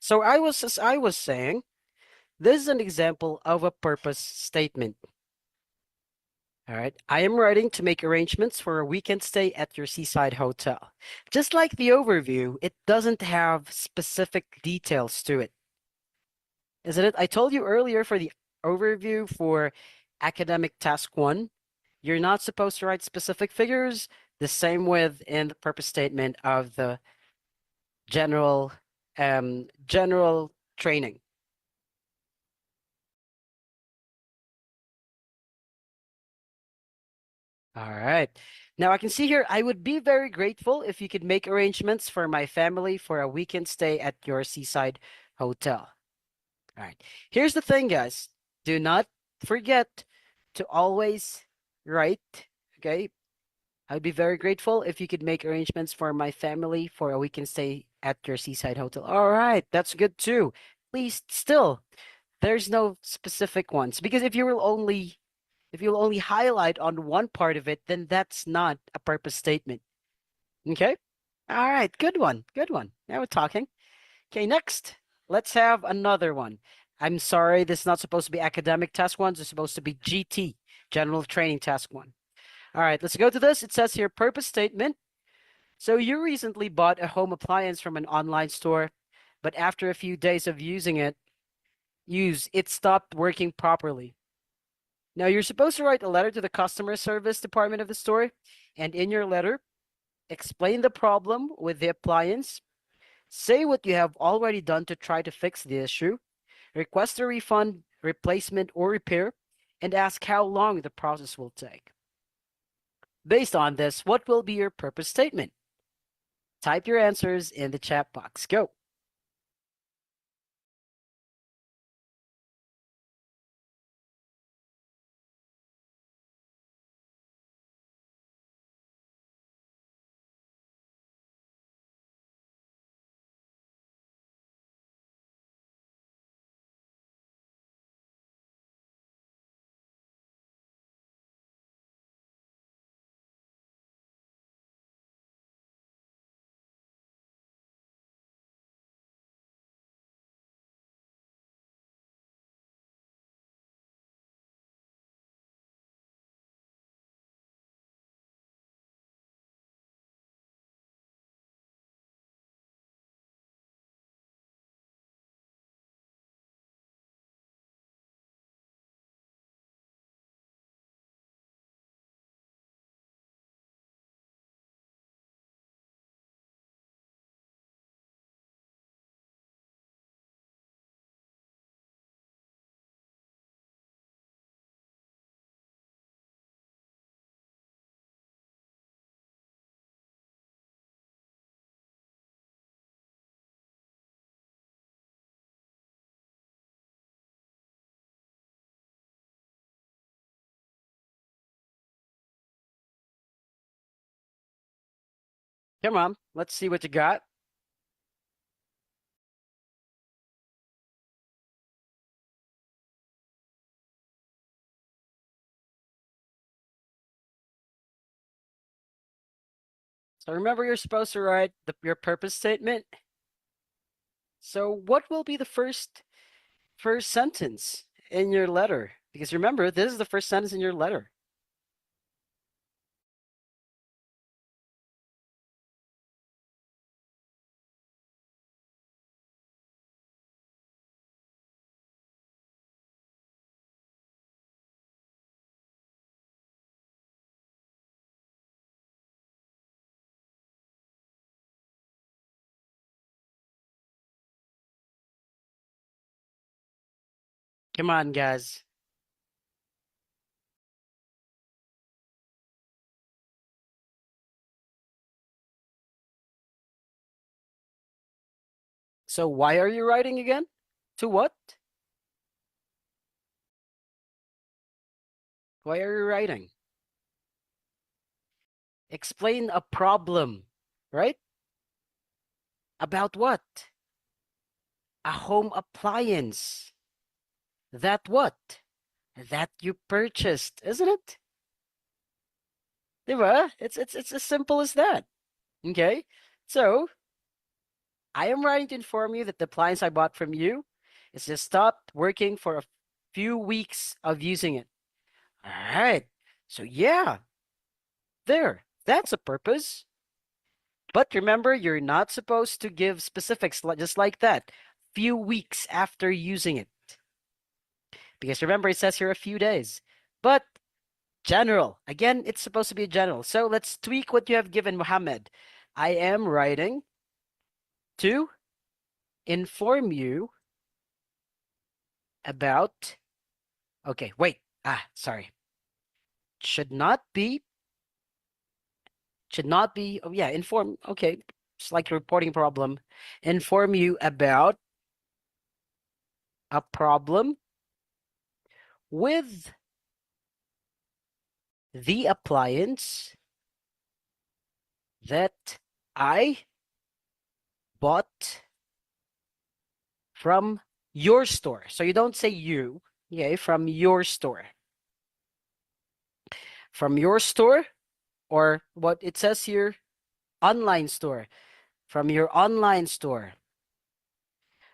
So as I was saying, this is an example of a purpose statement. All right. I am writing to make arrangements for a weekend stay at your seaside hotel. Just like the overview, it doesn't have specific details to it, isn't it? I told you earlier for the overview for academic task one, you're not supposed to write specific figures. The same with in the purpose statement of the general general training. All right. Now I can see here, I would be very grateful if you could make arrangements for my family for a weekend stay at your seaside hotel. All right. Here's the thing, guys. Do not forget to always write, okay? I'd be very grateful if you could make arrangements for my family for a weekend stay at your seaside hotel. All right, that's good too. Please, still, there's no specific ones because if you'll only highlight on one part of it, then that's not a purpose statement. Okay? All right, good one. Good one. Now we're talking. Okay, next, let's have another one. I'm sorry, this is not supposed to be academic task one. It's supposed to be GT, general training task one. All right, let's go to this. It says here purpose statement. So you recently bought a home appliance from an online store, but after a few days of it stopped working properly. Now you're supposed to write a letter to the customer service department of the store, and in your letter, explain the problem with the appliance, say what you have already done to try to fix the issue, request a refund, replacement, or repair, and ask how long the process will take. Based on this, what will be your purpose statement? Type your answers in the chat box. Go. Come on, let's see what you got. So remember, you're supposed to write your purpose statement. So what will be the first sentence in your letter? Because remember, this is the first sentence in your letter. Come on, guys. So why are you writing again? To what? Why are you writing? Explain a problem, right? About what? A home appliance. That what? That you purchased, isn't it? Diba? It's as simple as that. Okay? So I am writing to inform you that the appliance I bought from you is just stopped working for a few weeks of using it. All right. So yeah, there. That's a purpose. But remember, you're not supposed to give specifics just like that. Few weeks after using it. Because remember, it says here a few days. But general. Again, it's supposed to be general. So let's tweak what you have given, Muhammad. I am writing to inform you about. Okay, wait. Sorry. Should not be. Should not be. Oh, yeah, inform. Okay. It's like a reporting problem. Inform you about a problem with the appliance that I bought from your store. So you don't say you, okay, from your store. From your store, or what it says here, online store. From your online store.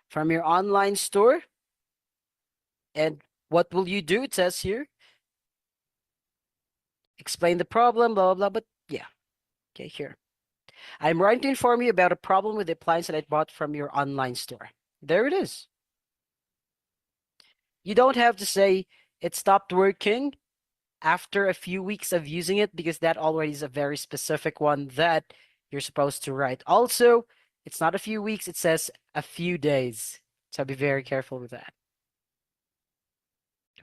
From your online store. And what will you do? It says here, explain the problem, blah, blah, blah. But yeah, okay, here. I'm writing to inform you about a problem with the appliance that I bought from your online store. There it is. You don't have to say it stopped working after a few weeks of using it, because that already is a very specific one that you're supposed to write. Also, it's not a few weeks, it says a few days. So be very careful with that.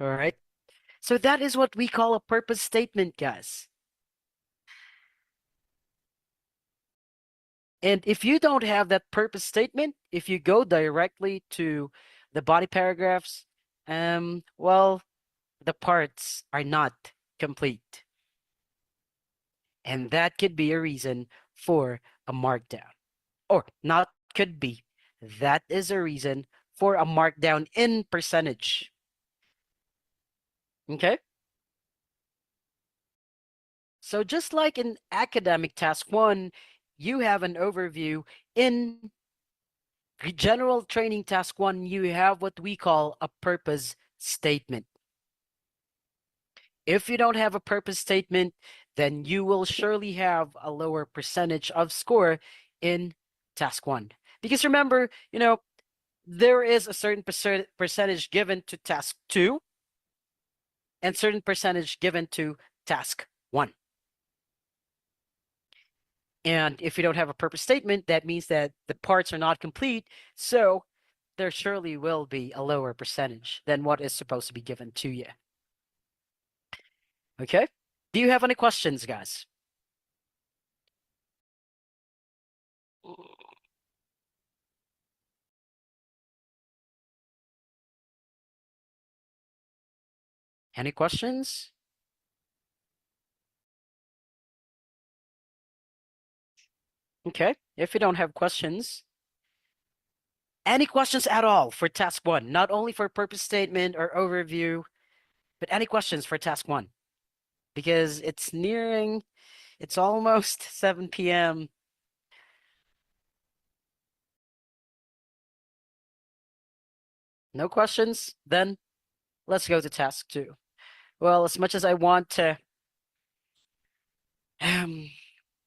All right. So that is what we call a purpose statement, guys. And if you don't have that purpose statement, if you go directly to the body paragraphs, well, the parts are not complete. And that could be a reason for a markdown. Or not could be. That is a reason for a markdown in percentage. Okay? So just like in academic task 1, you have an overview. In general training task 1, you have what we call a purpose statement. If you don't have a purpose statement, then you will surely have a lower percentage of score in task 1. Because remember, there is a certain percentage given to task 2 and certain percentage given to task 1. And if you don't have a purpose statement, that means that the parts are not complete. So there surely will be a lower percentage than what is supposed to be given to you. Okay? Do you have any questions, guys? Any questions? Okay. If you don't have questions, any questions at all for task 1, not only for purpose statement or overview, but any questions for task 1? Because it's almost 7 p.m. No questions? Then let's go to task 2. Well, as much as I want to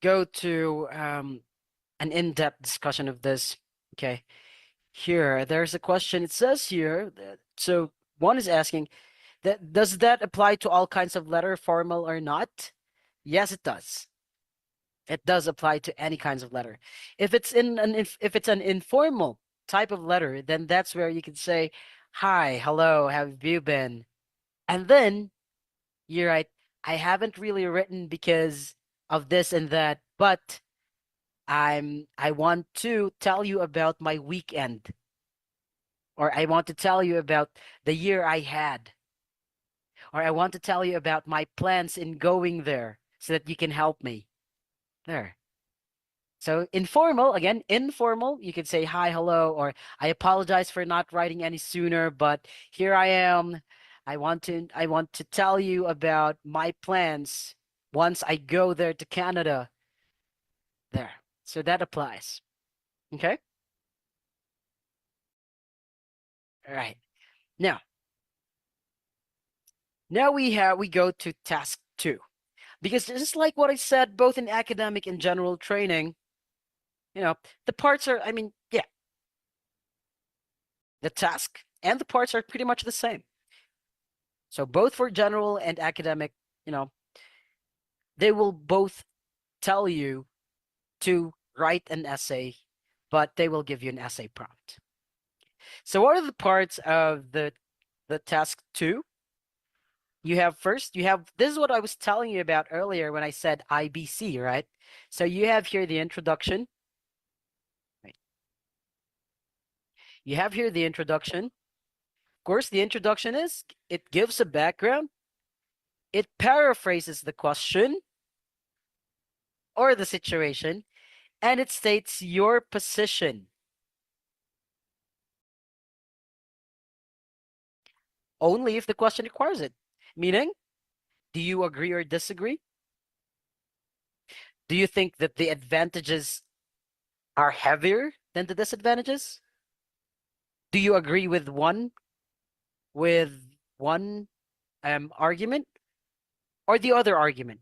go to an in-depth discussion of this, okay, here, there's a question. It says here, so one is asking, does that apply to all kinds of letter, formal or not? Yes, it does. It does apply to any kinds of letter. If it's if it's an informal type of letter, then that's where you can say, hi, hello, how have you been? And then you're right, I haven't really written because of this and that, but I want to tell you about my weekend, or I want to tell you about the year I had, or I want to tell you about my plans in going there so that you can help me. There. So informal, again, informal, you could say hi, hello, or I apologize for not writing any sooner, but here I am. I want to tell you about my plans once I go there to Canada. There. So that applies. Okay? All right. Now we go to task 2. Because just like what I said, both in academic and general training, the parts are, yeah, the task and the parts are pretty much the same. So both for general and academic, you know, they will both tell you to write an essay, but they will give you an essay prompt. So what are the parts of the task 2? This is what I was telling you about earlier when I said IBC, right? So you have here the introduction. Right? You have here the introduction. Of course, the introduction it gives a background. It paraphrases the question or the situation, and it states your position. Only if the question requires it. Meaning, do you agree or disagree? Do you think that the advantages are heavier than the disadvantages? Do you agree with one argument or the other argument?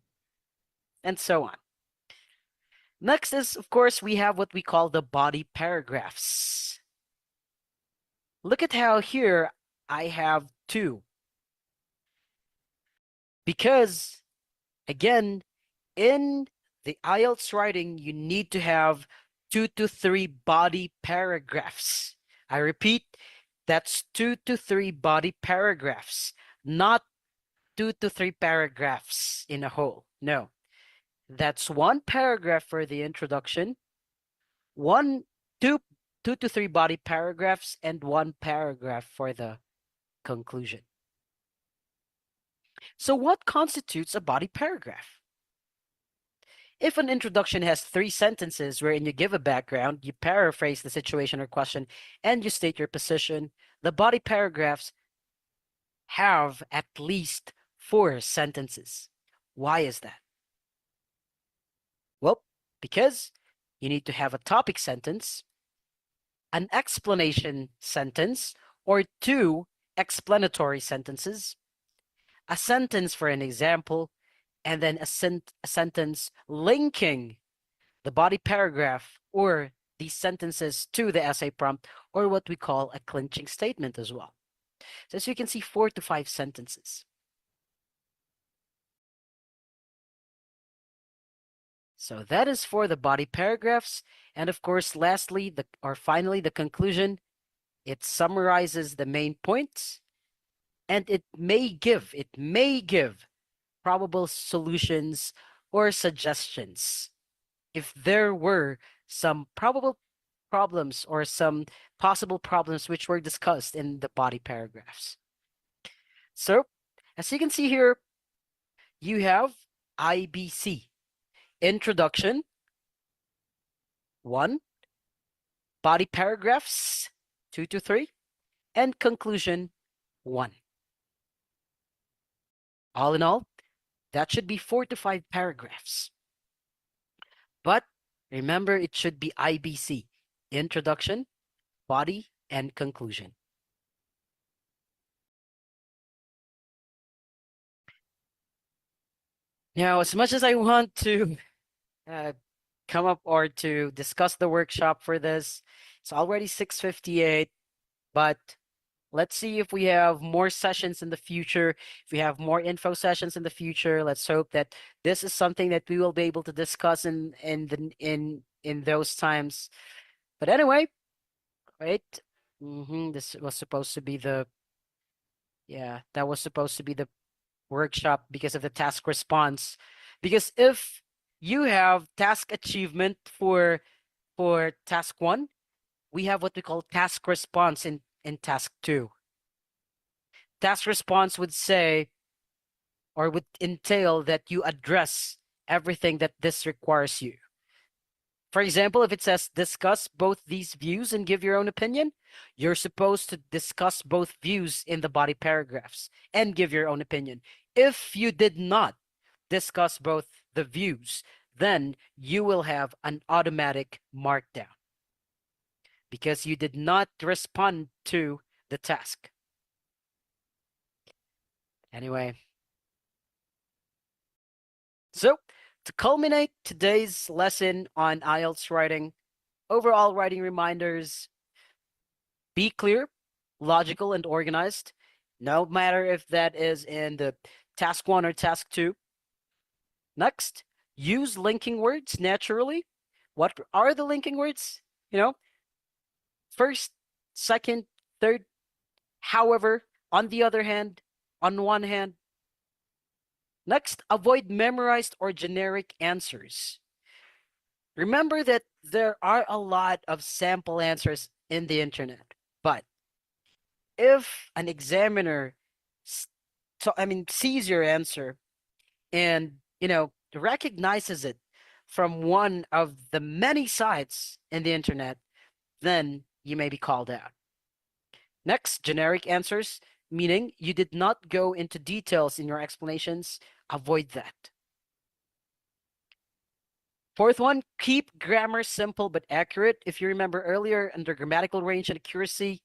And so on. Next is, of course, we have what we call the body paragraphs. Look at how here I have 2. Because, again, in the IELTS writing, you need to have 2 to 3 body paragraphs. I repeat, that's 2 to 3 body paragraphs, not 2 to 3 paragraphs in a whole. No, that's 1 paragraph for the introduction, two to 3 body paragraphs, and 1 paragraph for the conclusion. So what constitutes a body paragraph? If an introduction has 3 sentences wherein you give a background, you paraphrase the situation or question, and you state your position, the body paragraphs have at least 4 sentences. Why is that? Well, because you need to have a topic sentence, an explanation sentence, or 2 explanatory sentences, a sentence for an example, and then a sentence linking the body paragraph or these sentences to the essay prompt, or what we call a clinching statement as well. So as you can see, 4 to 5 sentences. So that is for the body paragraphs. And of course, lastly, finally, the conclusion. It summarizes the main points, and it may give probable solutions or suggestions if there were some probable problems or some possible problems which were discussed in the body paragraphs. So, as you can see here, you have IBC, introduction, 1, body paragraphs, 2 to 3, and conclusion, 1. All in all, that should be 4 to 5 paragraphs. But remember, it should be IBC, introduction, body, and conclusion. Now, as much as I want to come up or to discuss the workshop for this, it's already 6:58, but let's see if we have more sessions in the future. If we have more info sessions in the future, let's hope that this is something that we will be able to discuss in those times. But anyway, right? This was supposed to be that was supposed to be the workshop because of the task response. Because if you have task achievement for task 1, we have what we call task response in task 2. Task response would say or would entail that you address everything that this requires you. For example, if it says discuss both these views and give your own opinion, you're supposed to discuss both views in the body paragraphs and give your own opinion. If you did not discuss both the views, then you will have an automatic markdown because you did not respond to the task. Anyway, so to culminate today's lesson on IELTS writing, overall writing reminders: be clear, logical, and organized. No matter if that is in the task one or task two. Next, use linking words naturally. What are the linking words? You know, first, second, third, however, on the other hand, on one hand. Next, avoid memorized or generic answers. Remember that there are a lot of sample answers in the internet, but if an examiner sees your answer and recognizes it from one of the many sites in the internet, then you may be called out. Next, generic answers, meaning you did not go into details in your explanations. Avoid that. Fourth one, keep grammar simple but accurate. If you remember earlier, under grammatical range and accuracy,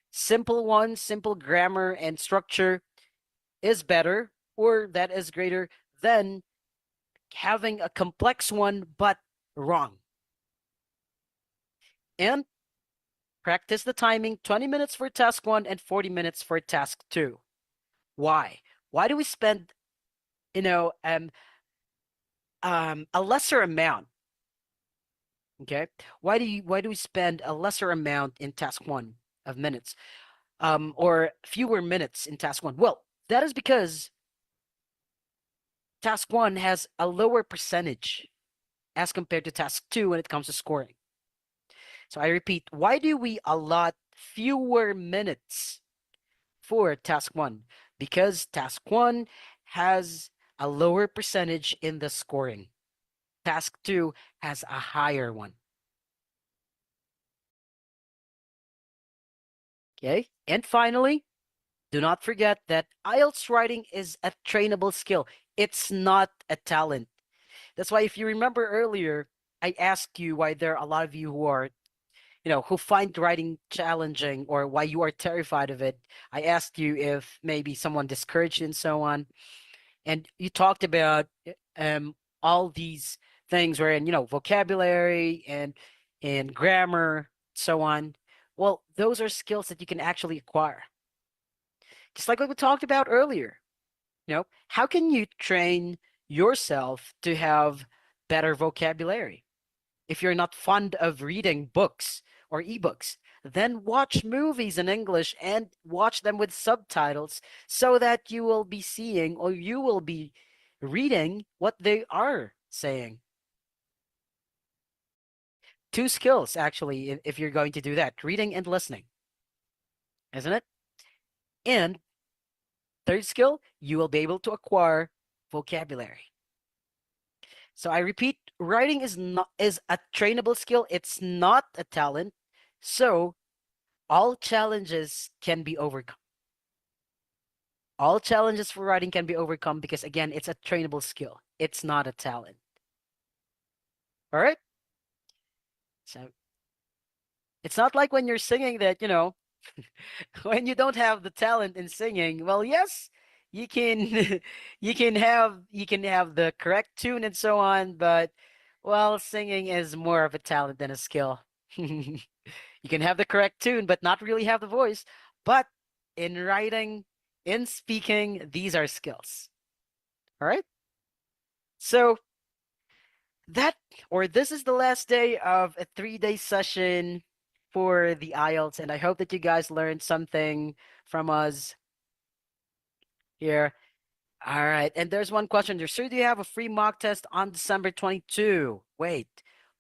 simple one, simple grammar and structure is better, or that is greater than having a complex one but wrong. And practice the timing, 20 minutes for task one and 40 minutes for task two. Why? Why do we spend, a lesser amount? Okay. Why do we spend a lesser amount in task one of minutes, or fewer minutes in task one? Well, that is because task one has a lower percentage as compared to task two when it comes to scoring. So I repeat, why do we allot fewer minutes for task one? Because task one has a lower percentage in the scoring. Task two has a higher one. Okay. And finally, do not forget that IELTS writing is a trainable skill. It's not a talent. That's why if you remember earlier, I asked you why there are a lot of you who are, who find writing challenging, or why you are terrified of it. I asked you if maybe someone discouraged you and so on. And you talked about all these things wherein, vocabulary and grammar, so on. Well, those are skills that you can actually acquire. Just like what we talked about earlier. How can you train yourself to have better vocabulary? If you're not fond of reading books or ebooks, then watch movies in English and watch them with subtitles so that you will be seeing, or you will be reading what they are saying. Two skills, actually, if you're going to do that: reading and listening, isn't it? And third skill, you will be able to acquire vocabulary. So I repeat, writing is a trainable skill. It's not a talent. So all challenges can be overcome. All challenges for writing can be overcome because, again, it's a trainable skill. It's not a talent. All right? So it's not like when you're singing that, when you don't have the talent in singing, well, yes, you can you can have the correct tune and so on, but well, singing is more of a talent than a skill. You can have the correct tune but not really have the voice. But in writing, in speaking, these are skills. All right? So that or this is the last day of a 3-day session for the IELTS, and I hope that you guys learned something from us here. All right, and there's one question there. Sir, do you have a free mock test on December 22? Wait,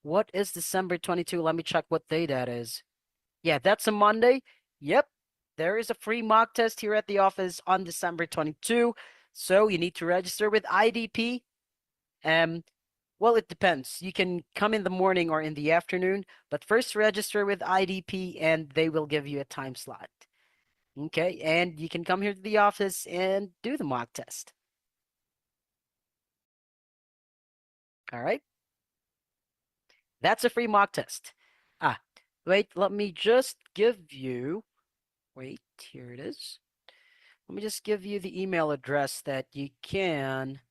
what is December 22? Let me check what day that is. Yeah, that's a Monday. Yep, there is a free mock test here at the office on December 22. So you need to register with IDP. Well, it depends. You can come in the morning or in the afternoon, but first register with IDP and they will give you a time slot. Okay, and you can come here to the office and do the mock test. All right, that's a free mock test. Ah, wait, let me just give you Wait, here it is. Let me just give you the email address that you can,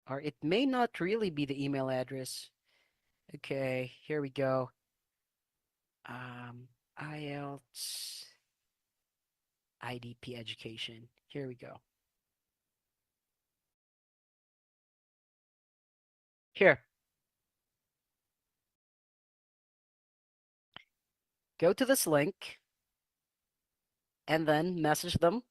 or it may not really be the email address. Okay, here we go. IELTS IDP education. Here we go. Here, go to this link and then message them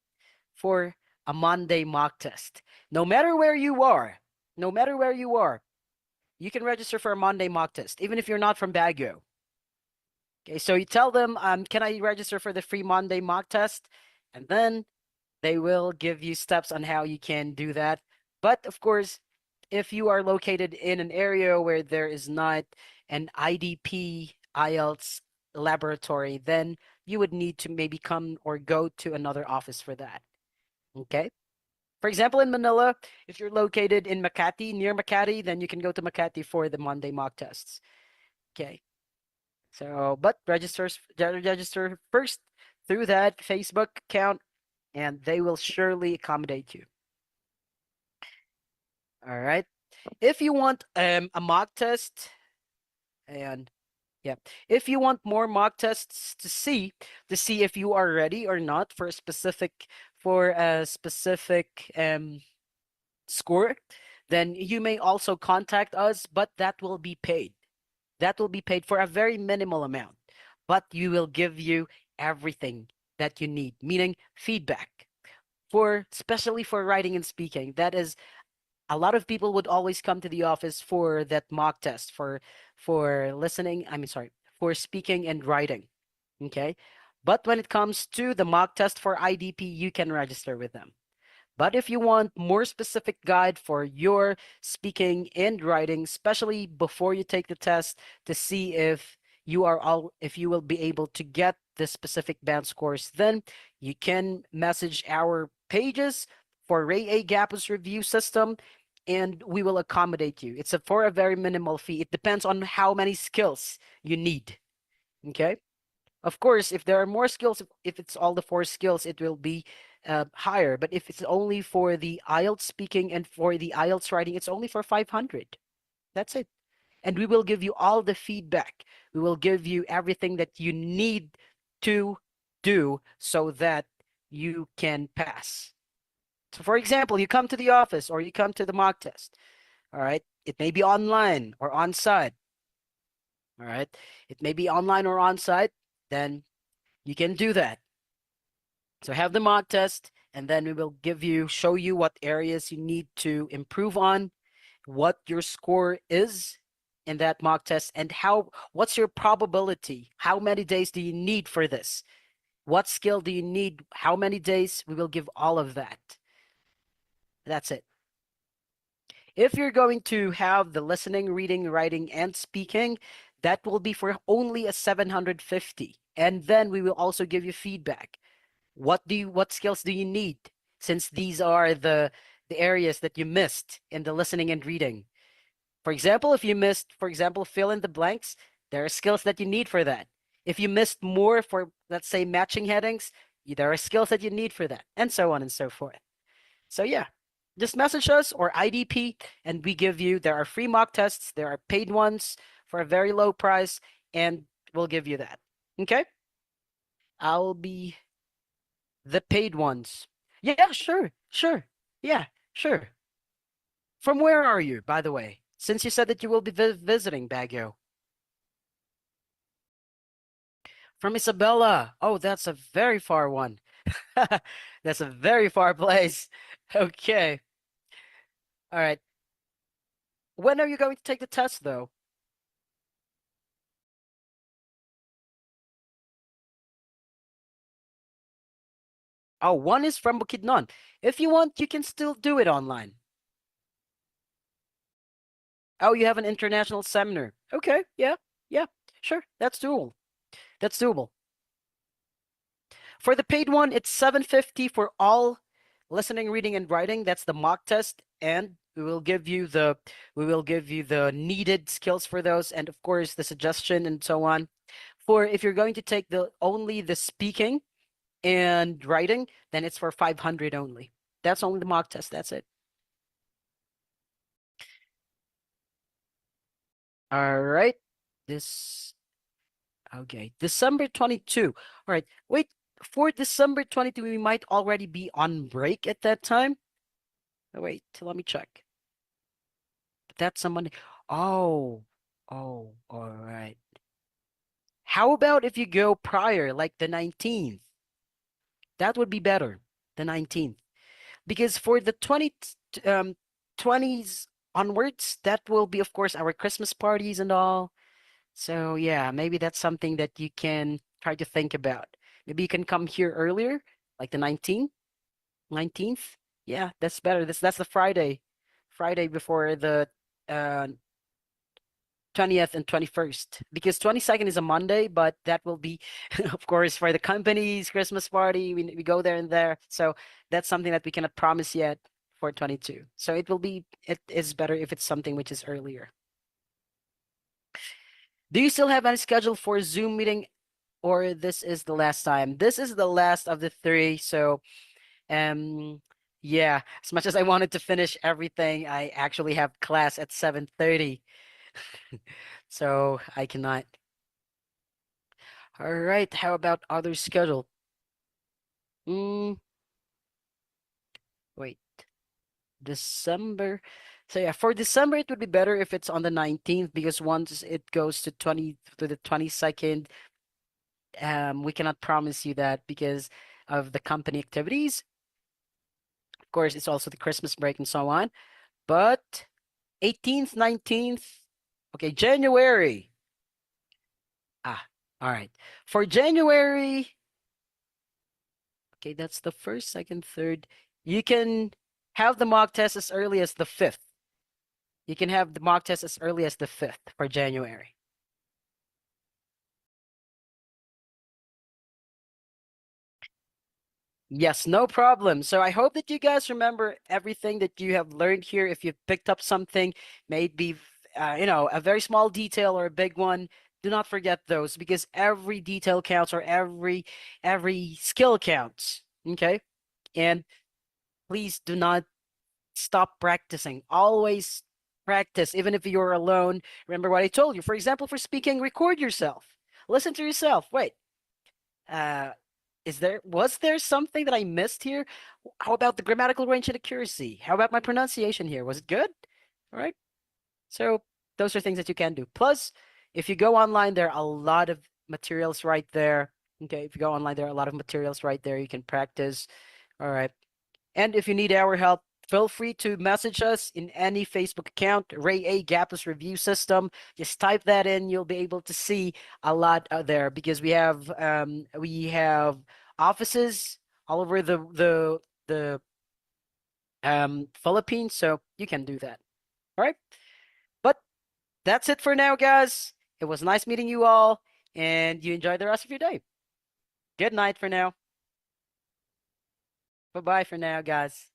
for a Monday mock test. No matter where you are, no matter where you are, you can register for a Monday mock test, even if you're not from Baguio. Okay, so you tell them, can I register for the free Monday mock test? And then they will give you steps on how you can do that. But of course, if you are located in an area where there is not an IDP IELTS laboratory, then you would need to maybe come or go to another office for that. Okay? For example, in Manila, if you're located in Makati, near Makati, then you can go to Makati for the Monday mock tests. Okay. So, but register first through that Facebook account, and they will surely accommodate you. All right. If you want a mock test, and yeah, if you want more mock tests to see if you are ready or not for a specific score, then you may also contact us, but that will be paid. That will be paid for a very minimal amount, but you will give you everything that you need, meaning feedback for especially for writing and speaking. That is, a lot of people would always come to the office for that mock test for listening, I mean sorry, for speaking and writing. Okay? But when it comes to the mock test for IDP, you can register with them. But if you want more specific guide for your speaking and writing, especially before you take the test to see if you will be able to get the specific band scores, then you can message our pages for Ray A Gapus review system and we will accommodate you. It's for a very minimal fee. It depends on how many skills you need. Okay? Of course, if there are more skills, if it's all the four skills, it will be higher. But if it's only for the IELTS speaking and for the IELTS writing, it's only for 500. That's it. And we will give you all the feedback. We will give you everything that you need to do so that you can pass. So, for example, you come to the office or you come to the mock test. All right. It may be online or on site. All right. It may be online or on site. Then you can do that. So have the mock test, and then we will show you what areas you need to improve on, what your score is in that mock test, and what's your probability? How many days do you need for this? What skill do you need? How many days? We will give all of that. That's it. If you're going to have the listening, reading, writing, and speaking, that will be for only a 750. And then we will also give you feedback. What skills do you need? Since these are the areas that you missed in the listening and reading. For example, if you missed, for example, fill in the blanks, there are skills that you need for that. If you missed more for, let's say, matching headings, there are skills that you need for that, and so on and so forth. So yeah, just message us or IDP, and there are free mock tests, there are paid ones for a very low price, and we'll give you that. Okay? I'll be the paid ones. Yeah, sure, sure. Yeah, sure. From where are you, by the way? Since you said that you will be visiting Baguio. From Isabela. Oh, that's a very far one. That's a very far place. Okay. All right. When are you going to take the test, though? Oh, one is from Bukidnon. If you want, you can still do it online. Oh, you have an international seminar. Okay, yeah, yeah, sure. That's doable. That's doable. For the paid one, it's 750 for all listening, reading, and writing. That's the mock test and We will give you the needed skills for those, and of course the suggestion and so on. For if you're going to take only the speaking and writing, then it's for 500 only. That's only the mock test. That's it. All right. This Okay. December 22. All right. Wait, for December 22, we might already be on break at that time. Oh, wait, let me check. That's a Monday. Oh. Oh, all right. How about if you go prior, like the 19th? That would be better, the 19th. Because for the 20s onwards, that will be, of course, our Christmas parties and all. So yeah, maybe that's something that you can try to think about. Maybe you can come here earlier, like the 19th. Yeah, that's better. That's the Friday before the uh 20th and 21st. Because 22nd is a Monday, but that will be, of course, for the company's Christmas party. We go there and there. So that's something that we cannot promise yet for 22. So it is better if it's something which is earlier. Do you still have any schedule for Zoom meeting, or this is the last time? This is the last of the three. So, yeah, as much as I wanted to finish everything, I actually have class at 7:30. So I cannot. All right, how about other schedule? Mm, wait, December. So yeah, for December it would be better if it's on the 19th, because once it goes to the 22nd, we cannot promise you that because of the company activities. Of course, it's also the Christmas break and so on. But 18th, 19th, okay, January. Ah, all right. For January, okay, that's the first, second, third. You can have the mock test as early as the 5th. You can have the mock test as early as the 5th for January. Yes, no problem. So I hope that you guys remember everything that you have learned here. If you've picked up something, maybe a very small detail or a big one, do not forget those, because every detail counts, or every skill counts. Okay? And please do not stop practicing. Always practice, even if you're alone. Remember what I told you. For example, for speaking, record yourself. Listen to yourself. Wait, uh, was there something that I missed here? How about the grammatical range and accuracy? How about my pronunciation here? Was it good? All right. So those are things that you can do. Plus, if you go online, there are a lot of materials right there. Okay, if you go online, there are a lot of materials right there. You can practice. All right. And if you need our help, feel free to message us in any Facebook account, Ray A Gapless Review System. Just type that in. You'll be able to see a lot out there, because we have offices all over the Philippines, so you can do that. All right. But that's it for now, guys. It was nice meeting you all, and you enjoy the rest of your day. Good night for now. Bye bye for now, guys.